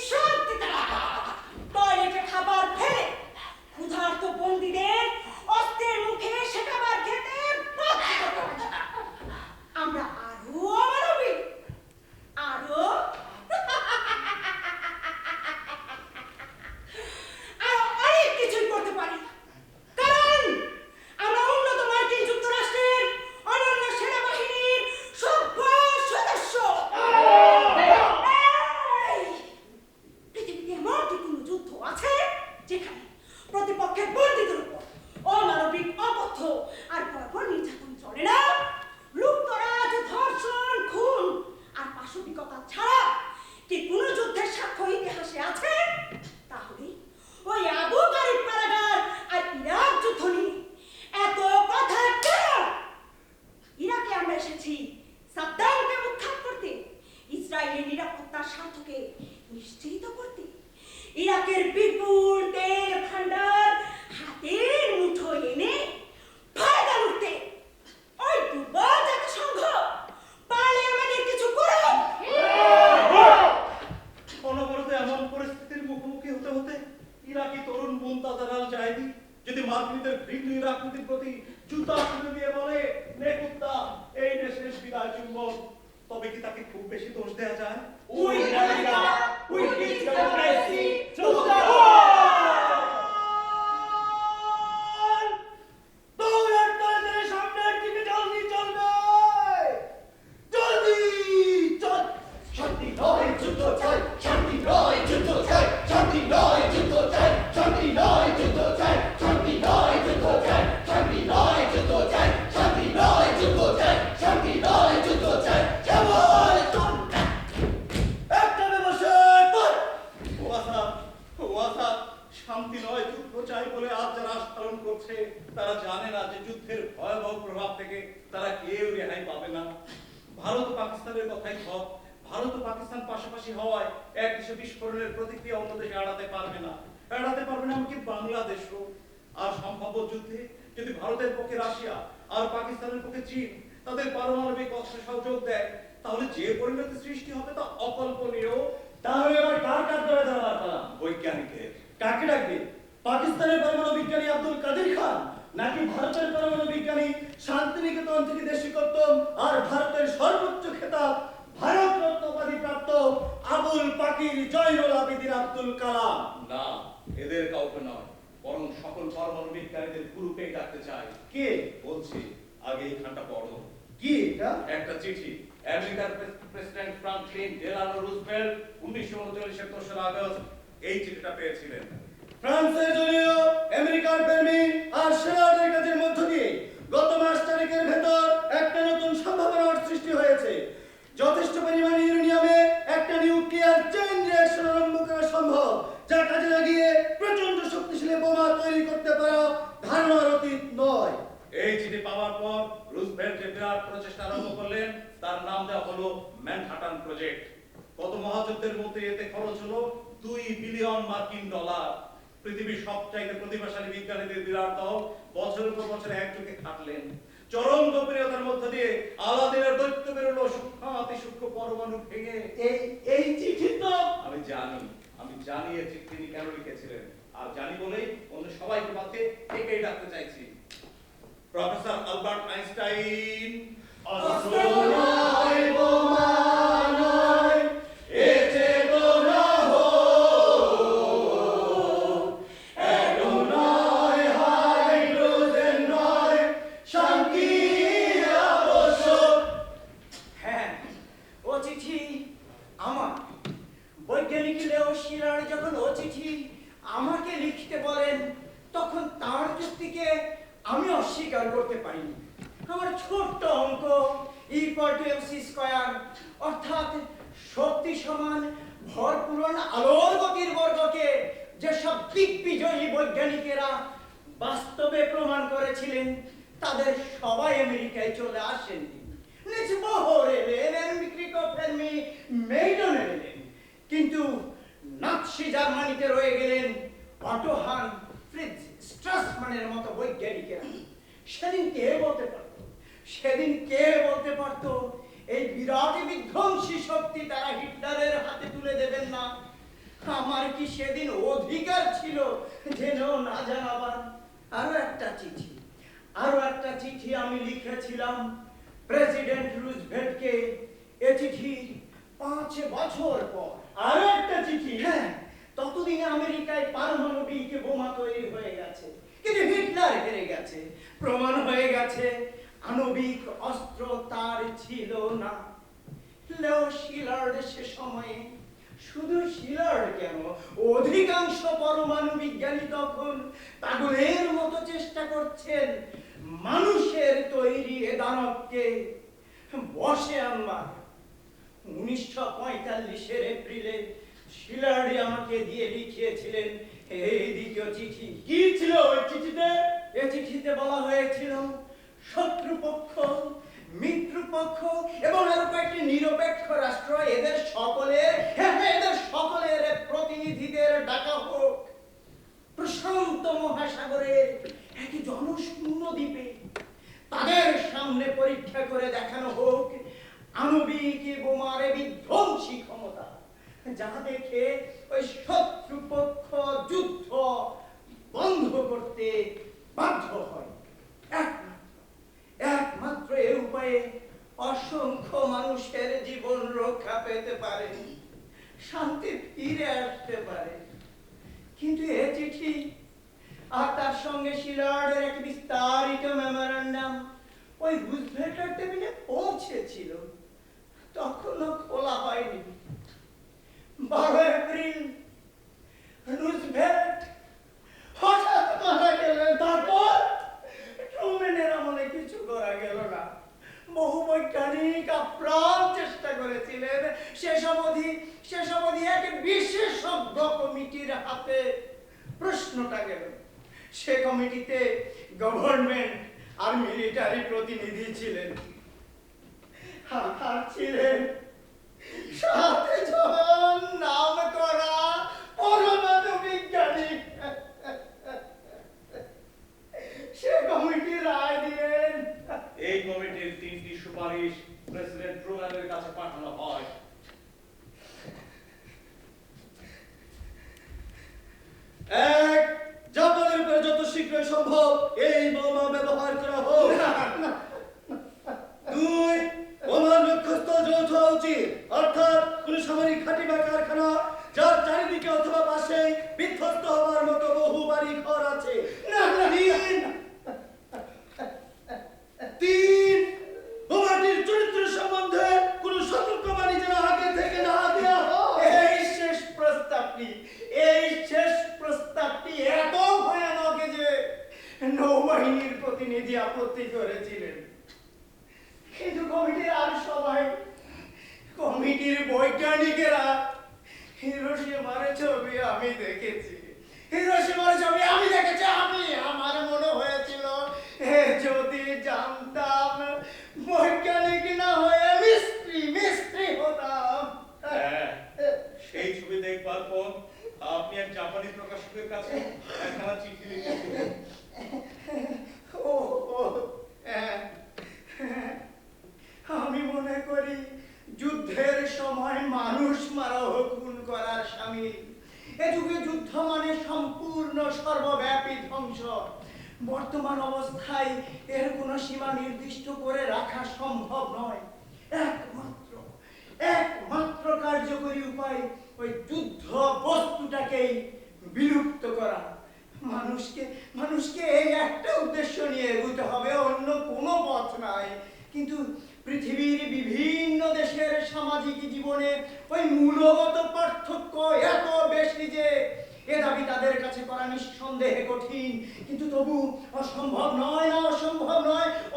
শান্তিতে রাখা, টয়লেটে খাবার ফেলে ক্ষুধার্ত বন্দীদের অস্ত্রের মুখে সে খাবার খেতে বাধ্য করা। আমরা আরো অমানবিক, আরো অনেক কিছুই করতে পারি, কারণ আমরা উন্নত মার্কিন যুক্তরাষ্ট্রের অনন্য সেনাবাহিনীর সভ্য সদস্য। এই, পৃথিবীতে এমন কি কোনো যুদ্ধ আছে যেখানে প্রতিপক্ষের বন্দীদের উপর অমানবিক অকথ্য আর বর্বর নির্যাতন চলে না? লুপ্তরাজ, ধর্ষণ, খুন আর পাশবিকতা ছাড়া কি কোনো যুদ্ধের সাক্ষ্য ইতিহাসে আছে? তাহলে ওই আবু গারিব কারাগার আর ইরাক যুদ্ধ নিয়ে এত কথা কেন? ইরাকে আমরা এসেছি সাদ্দামকে উৎখাত করতে, ইসরায়েলের নিরাপত্তার স্বার্থকে নিশ্চিত করতে, ইরাকের বিপুল তেল ভান্ডার হাতের মুঠোয় এনে ফায়দা লুটতে। ওই দুর্বল জাতিসংঘ পারলে আমাদের কিছু করো। অনবরত এমন পরিস্থিতির মুখোমুখি হতে হতে ইরাকি তরুণ মুনতাজার আল জাহিদি যদি মার্কিনীদের ভিন্ন ইরাকনীতির প্রতি জুতা ছুঁড়ে দিয়ে বলে নে কুত্তা এই দেশের বিদায় চুম্বন, তবে কি তাকে খুব বেশি দোষ দেওয়া যায়? We America, we teach democracy to the দৌড়ার তাড়াতাড়ি সামনের দিকে জলদি চলবে, জলদি চল। শান্তি নয় যুদ্ধ চাই, শান্তি নয় যুদ্ধ চাই, শান্তি নয় যুদ্ধ চাই, শান্তি নয় যুদ্ধ চাই, শান্তি নয় যুদ্ধ চাই, শান্তি নয় যুদ্ধ চাই, শান্তি নয় যুদ্ধ চাই, শান্তি নয় যুদ্ধ চাই। কেবল চল একটা ব্যবসা কর। ওয়াসা শান্তি নয় যুদ্ধ চাই বলে আজ যারা আস্ফালন করছে তারা জানে না যে যুদ্ধের ভয়াবহ প্রভাব থেকে তারা কেউ রেহাই পাবে না। ভারত ও পাকিস্তানের কথাই সব। ভারত ও পাকিস্তান পাশাপাশি হওয়ায় এক দেশে বিস্ফোরণের প্রতিক্রিয়া অন্য দেশে এড়াতে পারবে না এমনকি বাংলাদেশও। আর সম্ভাব্য যুদ্ধে যদি ভারতের পক্ষে রাশিয়া আর পাকিস্তানের পক্ষে চীন তাদের পারমাণবিক অস্ত্র সহযোগ দেয়, তাহলে যে পরিণতি সৃষ্টি হবে তা অকল্পনীয়। তাহলে এবার কার কার ধরে দাঁড়াবার পালা? বৈজ্ঞানিকের। কাকে ডাকবে? পাকিস্তানের পরমাণু বিজ্ঞানী আব্দুল কাদের খান, নাকি ভারতের পরমাণু বিজ্ঞানী শান্তিনিকেতন থেকে দেশিকোত্তম আর ভারতের সর্বোচ্চ খেতাব ভারত রত্ন উপাধি প্রাপ্ত আবুল পাকির জয়নুল আবেদিন আব্দুল কালাম? না, এদের কাউকে নয়, বরং সকল পরমাণু বিজ্ঞানীদের গ্রুপে ডাকতে চাই। কে? বলছি, আগে এই খানটা পড়ো। কি এটা? একটা চিঠি আমেরিকার প্রেসিডেন্ট ফ্রাঙ্কলিন ডেলানো রুজভেল্ট 1939 এর 3 আগস্ট এই চিঠিটা পেয়েছিলেন। ফ্রান্সের জলীয় আমেরিকার প্রেমী আর সেনাদের কাজের মধ্য দিয়ে গত মাস তারিখের ভেতর একটা নতুন সম্ভাবনার সৃষ্টি হয়েছে। যথেষ্ট পরিমাণে ইউরেনিয়ামে একটা নিউক্লিয়ার চেইন রিঅ্যাকশন আরম্ভ করা সম্ভব, যা কাজে লাগিয়ে প্রচন্ড শক্তিশালী বোমা তৈরি করতে পারা ধারণার অতীত নয়। এই চিঠি পাওয়ার পর রুজভেল্ট যে বিরাট প্রচেষ্টা আরম্ভ করলেন, তার নাম দেওয়া হলো ম্যানহাটান প্রজেক্ট। গত মহাযুদ্ধের মধ্যে এতে খরচ হলো $2 বিলিয়ন মার্কিন। পৃথিবীর সবচাইতে প্রতিভাশালী বিজ্ঞানীদের বিরাট দল বছরের পর বছর একযোগে খাটলেন। চরম গভীরতার মধ্য দিয়ে আলাদিনের দৈত্য বেরোলো সূক্ষ্মাতি সূক্ষ্ম পরমাণু ভেঙে। এই চিঠি তো আমি জানি এই চিঠি তিনি কেন লিখেছিলেন, আর জানি বলেই অন্য সবাইকে বাদে একেই ডাকতে চাইছি। Professor Albert Einstein. অস্ত্র নয়, বোমা নয়, এ চেতনা হোক। অ্যাটম নয়, হাইড্রোজেন নয়, শান্তি আবশ্যক। হ্যাঁ, ও চিঠি আমার। বৈজ্ঞানিক লেও শিরার যখন ও চিঠি আমাকে লিখতে বলেন, তখন তার যুক্তিকে আমি অস্বীকার করতে পারিনি। আমার ছোট্ট অঙ্ক E=mc², অর্থাৎ শক্তি সমান ভর পূরণ আলোর গতির বর্গকে যেসব দিগ্বিজয়ী বৈজ্ঞানিকেরা বাস্তবে প্রমাণ করেছিলেন, তাদের সবাই আমেরিকায় চলে আসেননি। নিজ বহরে এলেন, ক্রিকো ফের্মি মেইডনে এলেন, কিন্তু নাৎসি জার্মানিতে রয়ে গেলেন অটো হান, ফ্রিজ স্ট্রাসমানের মতো বৈজ্ঞানিকেরা। সেদিন কে বলতে পারতো এই বিরাট বিধ্বংসী শক্তি তারা হিটলারের হাতে তুলে দেবেন না? আমার কি সেদিন অধিকার ছিল জেনেও না জানাবার? আরো একটা চিঠি আমি লিখেছিলাম প্রেসিডেন্ট রুজভেল্টকে। এ চিঠির 5 বছর পর আরো একটা চিঠি। হ্যাঁ, ততদিনে আমেরিকায় পারমাণবিক বোমা তৈরি হয়ে গেছে, কিন্তু হিটলার হেরে গেছে। প্রমাণ হয়ে গেছে আণবিক অস্ত্র তার ছিল না। লেও শিলার্ড সে সময়ে, শুধু শিলার্ড কেন, অধিকাংশ পরমাণু বিজ্ঞানী তখন পাগলের মতো চেষ্টা করছেন মানুষের তৈরি এ দানবকে বশে আনবার। 1945 এপ্রিলে শিলার্ডই আমাকে দিয়ে লিখিয়েছিলেন এই দ্বিতীয় চিঠি। কি ছিল ওই চিঠিতে? এই চিঠিতে বলা হয়েছিল শত্রুপক্ষ, মিত্রপক্ষ এবং আরো কয়েকটি নিরপেক্ষ রাষ্ট্র এদের সকলের প্রতিনিধিদের ডাকা হোক প্রশান্ত মহাসাগরের এক জনশূন্য দ্বীপে। তাদের সামনে পরীক্ষা করে দেখানো হোক আণবিক বোমার বিধ্বংসী ক্ষমতা, যা দেখে ওই শত্রুপক্ষ যুদ্ধ বন্ধ করতে বাধ্য হয়। একমাত্র এ উপায়ে অসংখ্য মানুষের জীবন রক্ষা পেতে পারে, শান্তি ফিরে আসতে পারে। কিন্তু এ চিঠি আর তার সঙ্গে শিলার্ডের এক বিস্তারিত মেমোরান্ডাম ওই রুজভেল্টের টেবিলে পৌঁছেছিল, তখনও খোলা হয়নি। 12 এপ্রিল রুজভেল্ট হঠাৎ মারা গেলেন। তারপর ট্রুম্যানের আমলে কিছু করা গেল না। বহু বৈজ্ঞানিক আপ্রাণ চেষ্টা করেছিলেন। শেষ অবধি এক বিশেষজ্ঞ কমিটির হাতে প্রশ্নটা গেল। সে কমিটিতে গভর্নমেন্ট আর মিলিটারি প্রতিনিধি ছিলেন, আর ছিলেন 7 জন নাম করা পরমাণু বিজ্ঞানী। সে কমিটি রায় দিলেন। এই কমিটির 3টি সুপারিশ প্রেসিডেন্ট ট্রুম্যানের কাছে পাঠানো হয়। এক, জাপানের উপরে যত শীঘ্র সম্ভব এই বোমা ব্যবহার করা হোক। 2, বোমার লক্ষ্যস্থল যৌথ হওয়া উচিত, অর্থাৎ কোন সামরিক ঘাঁটি বা কারখানা যার চারিদিকে অথবা পাশে বিধ্বস্ত হওয়ার মতো বহু বাড়ি ঘর আছে। 3, বোমাটির চরিত্র সম্বন্ধে কোন সতর্কবাণী যেন আগে থেকে না দেওয়া হয়। এই শেষ প্রস্তাবটি এত ভয়ানক যে নৌবাহিনীর প্রতিনিধি আপত্তি করেছিলেন। কিন্তু কমিটির বৈজ্ঞানিকেরা হিরোশিমার ছবি আমি দেখেছি। আমার মনে হয়েছিল যদি জানতাম বৈজ্ঞানিক না হয়ে মিস্ত্রি হতাম। সেই ছবি দেখবার পর আপনি এক জাপানি প্রকাশকের কাছে একখানা চিঠি লিখেছিলেন। আমি মনে করি যুদ্ধের সময় মানুষ মারা ও খুন করার সামিল। এ যুগে যুদ্ধ মানে সম্পূর্ণ সর্বব্যাপী ধ্বংস। বর্তমান অবস্থায় এর কোনো সীমা নির্দিষ্ট করে রাখা সম্ভব নয়। একমাত্র কার্যকরী উপায় ওই যুদ্ধ বস্তুটাকেই বিলুপ্ত করা। মানুষকে এই একটা উদ্দেশ্য নিয়ে এগোতে হবে, অন্য কোনো পথ নাই। কিন্তু পৃথিবীর বিভিন্ন দেশের সামাজিক জীবনে ওই মূলগত পার্থক্য এত বেশি যে এ দাবি তাদের কাছে করা নিঃসন্দেহে কঠিন। কিন্তু তবু অসম্ভব নয়,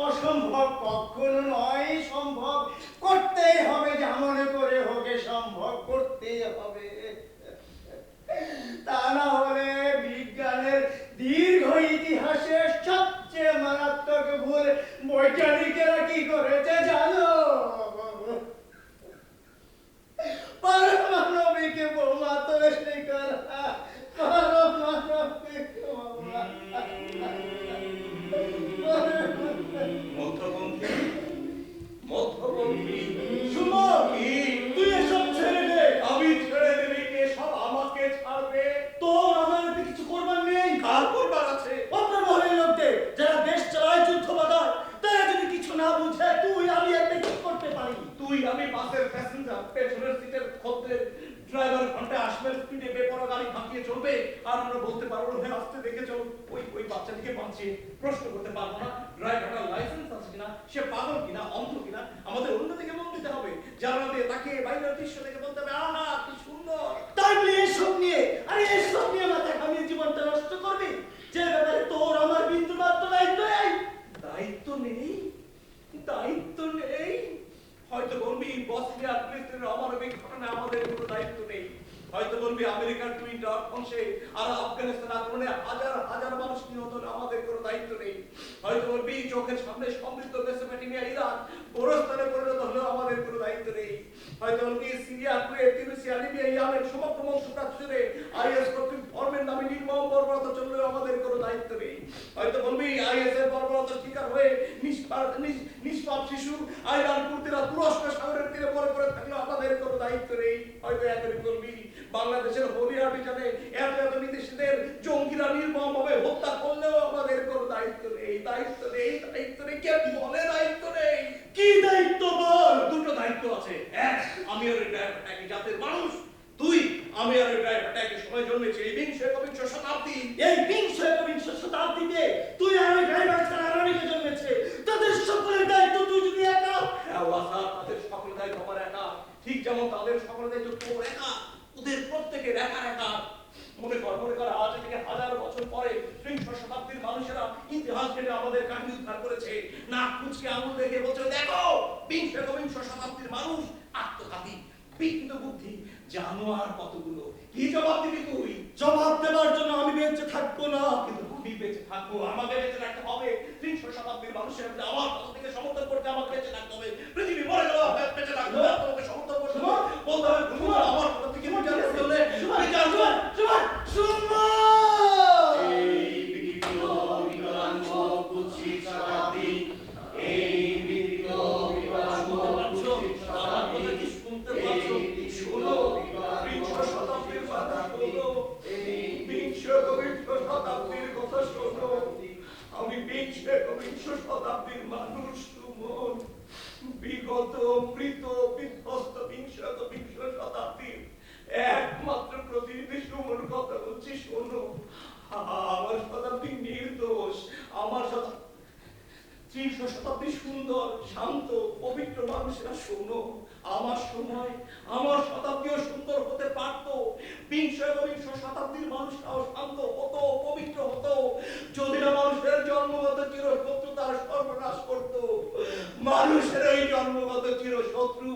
অসম্ভব কখনো নয়। সম্ভব করতেই হবে, যেমন করে হোক সম্ভব করতেই হবে। তা না হলে বিজ্ঞানের দীর্ঘ ইতিহাসে সবচেয়ে মারাত্মক ভুল বৈজ্ঞানিকেরা কি করেছে জানো? পারমাণবিক বোমা তৈরি করা। মধ্যপন্থী সুমন, তুই এসব ছেড়ে দে। আমি ছেড়ে ড্রাইভার ঘন্টায় আসবে স্পিডে বেপরোয়া গাড়ি ভাঙিয়ে চলবে, আর আমরা বলতে পারবো না হ্যাঁ আস্তে দেখে চলো, ওই বাচ্চাটিকে বাঁচিয়ে প্রশ্ন করতে পারবো না ড্রাইভারটার লাইসেন্স আছে কিনা, সে পাগল কিনা, অন্ধ কিনা। আমাদের অন্যদিকে মন দিতে হবে, জানালা দিয়ে তাকে বাইরের দৃশ্য দেখে বলতে হবে আহা কি সুন্দর। তাই বলে এসব নিয়ে, আরে এসব নিয়ে মাথা ঘামিয়ে জীবনটা নষ্ট করবি, যে ব্যাপারে তোর আমার বিন্দু মাত্র দায়িত্ব নেই। দায়িত্ব নেই, দায়িত্ব নেই। হয়তো বলবি বসনিয়া ফিলিস্তিনের অমানবিক ঘটনায় আমাদের কোনো দায়িত্ব নেই, হয়তো বলবি আমেরিকার টুইন টাওয়ার ধ্বংসে আর আফগানিস্তান আক্রমণে হাজার হাজার মানুষ নিহত হলে আমাদের কোনো দায়িত্ব নেই, হয়তো বলবি চোখের সামনে সমৃদ্ধ মেসোপটেমিয়া ইরাক গোরস্থানে পরিণত হলেও আমাদের কোনো দায়িত্ব নেই, হয়তো বলবি Syria Kuwait Tunisia Libya Yemen সমগ্র মধ্যপ্রাচ্য জুড়ে আইএস কর্তৃক ধর্মের নামে নির্মম বর্বরতা চললেও আমাদের কোনো দায়িত্ব নেই, হয়তো বলবি আইএস এর বর্বরতার শিকার হয়ে নিষ্পাপ শিশু আইরান কুর্দিরা তুরস্ক সাগরের তীরে পড়ে পড়ে থাকলেও আমাদের কোনো দায়িত্ব নেই, হয়তো একই বলবি বাংলাদেশের হলিয়াটিজানে এত এত বিদেশিদের জঙ্গিরা নির্মমভাবে হত্যা করলেও আমাদের কোনো দায়িত্ব নেই, দায়িত্ব নেই, দায়িত্ব নেই। কে বলে দায়িত্ব নেই? কি দায়িত্ব বল? দুটো দায়িত্ব আছে, এক আমি আর ড্রাইভারটা একই জাতের মানুষ, দুই আমি আর ড্রাইভারটা একই সময় জন্মেছি এই বিংশ একবিংশ শতাব্দী। এই বিংশ একবিংশ শতাব্দীতে তুই আর ওই ড্রাইভার ছাড়া আর অনেকে জন্মেছে, তাদের সকলের দায়িত্ব তুই যদি একা। হ্যাঁ ওয়াসা, তাদের সকলের দায়িত্ব আমার একা, ঠিক যেমন তাদের সকলের দায়িত্ব তোর একা, ওদের প্রত্যেকের একা একা। মনে কর আজ থেকে হাজার বছর পরে বিংশ শতাব্দীর মানুষেরা ইতিহাস ঘেটে আমাদের কাহিনী উদ্ধার করেছে, না কুচকে আঙুল দেখে বলছে দেখো বিংশ একবিংশ শতাব্দীর মানুষ আত্মঘাতী বিকৃত বুদ্ধি জানোয়ার কতগুলো। কি জবাব দিবি তুই? জবাব দেওয়ার জন্য আমি বেঁচে থাকবো না। কিন্তু আমি বেঁচে থাকবো, আমাকে বেঁচে থাকতে হবে। বিংশ শতাব্দীর মানুষের আমার পক্ষ থেকে সমর্থন করতে আমাকে বেঁচে থাকতে হবে। পৃথিবী মরে গেল বেঁচে থাকতে হবে, তোমাকে সমর্থন করতে হবে, বলতে হবে তুমি আমার পক্ষ থেকে বিচার করতে হলে বিচার শতাব্দীর মানুষ সুমন, বিগত মৃত বিধ্বস্ত বিংশ শতাব্দীর একমাত্র প্রতিনিধি সুমন কথা বলছি শোনো। আমার শতাব্দী নির্দোষ, আমার ত্রিশ শতাব্দী সুন্দর শান্ত পবিত্র মানুষেরা শোনো, আমার সময় আমার শতাব্দীও সুন্দর হতে পারত, বিংশ একবিংশ শতাব্দীর মানুষরাও শান্ত হতো পবিত্র হতো যদি না মানুষের জন্মগত চিরশত্রুতার সর্বনাশ করত। মানুষের এই জন্মগত চিরশত্রু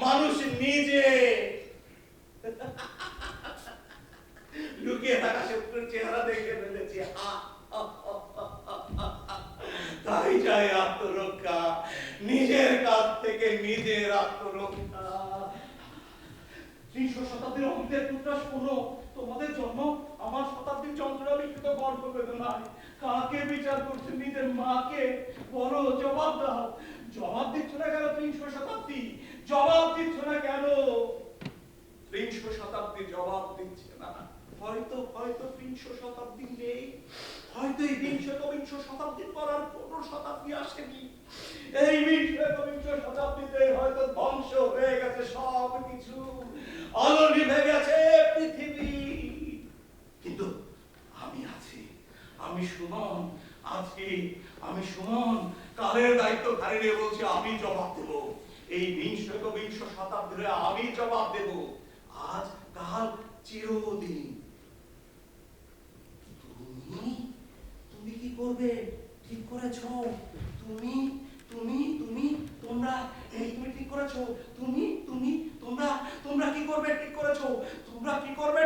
মানুষ নিজে। লুকিয়ে থাকা শত্রুর চেহারা দেখে ফেলেছে, তাই চাই আত্মরক্ষা, নিজের কাছ থেকে নিজের আত্মরক্ষা। ত্রিশ শতাব্দীর অমৃতের পুত্রা শোনো, তোমাদের জন্ম আমার শতাব্দীর যন্ত্রণা বিকৃত গর্ভ বেদনায়। কাকে বিচার করছে? নিজের মাকে। বলো, জবাব দাও। জবাব দিচ্ছ না কেন? ত্রিশ শতাব্দী জবাব দিচ্ছ না কেন? ত্রিশ শতাব্দী জবাব দিচ্ছে না। হয়তো বিংশ শতাব্দী নেই, হয়তো এই বিংশ একবিংশ শতাব্দীর পর আর কোনো শতাব্দী আসেনি। এই বিংশ একবিংশ শতাব্দীতে হয়তো ধ্বংস হয়ে গেছে সব কিছু, আলো নিভে গেছে পৃথিবী, কিন্তু আমি আছি, আমি সুমন আছি, আমি সুমন কালের দায়িত্ব ঘাড়ে নিয়ে বলছি আমি জবাব দেব। এই বিংশ একবিংশ শতাব্দীতে আমি জবাব দেব, আজ কাল চিরদিন। তুমি কি করবে ঠিক করেছো? তুমি তুমি তুমি তোমরা এই তুমি ঠিক করেছো? তুমি তুমি তোমরা তোমরা কি করবে ঠিক করেছো? তোমরা কি করবে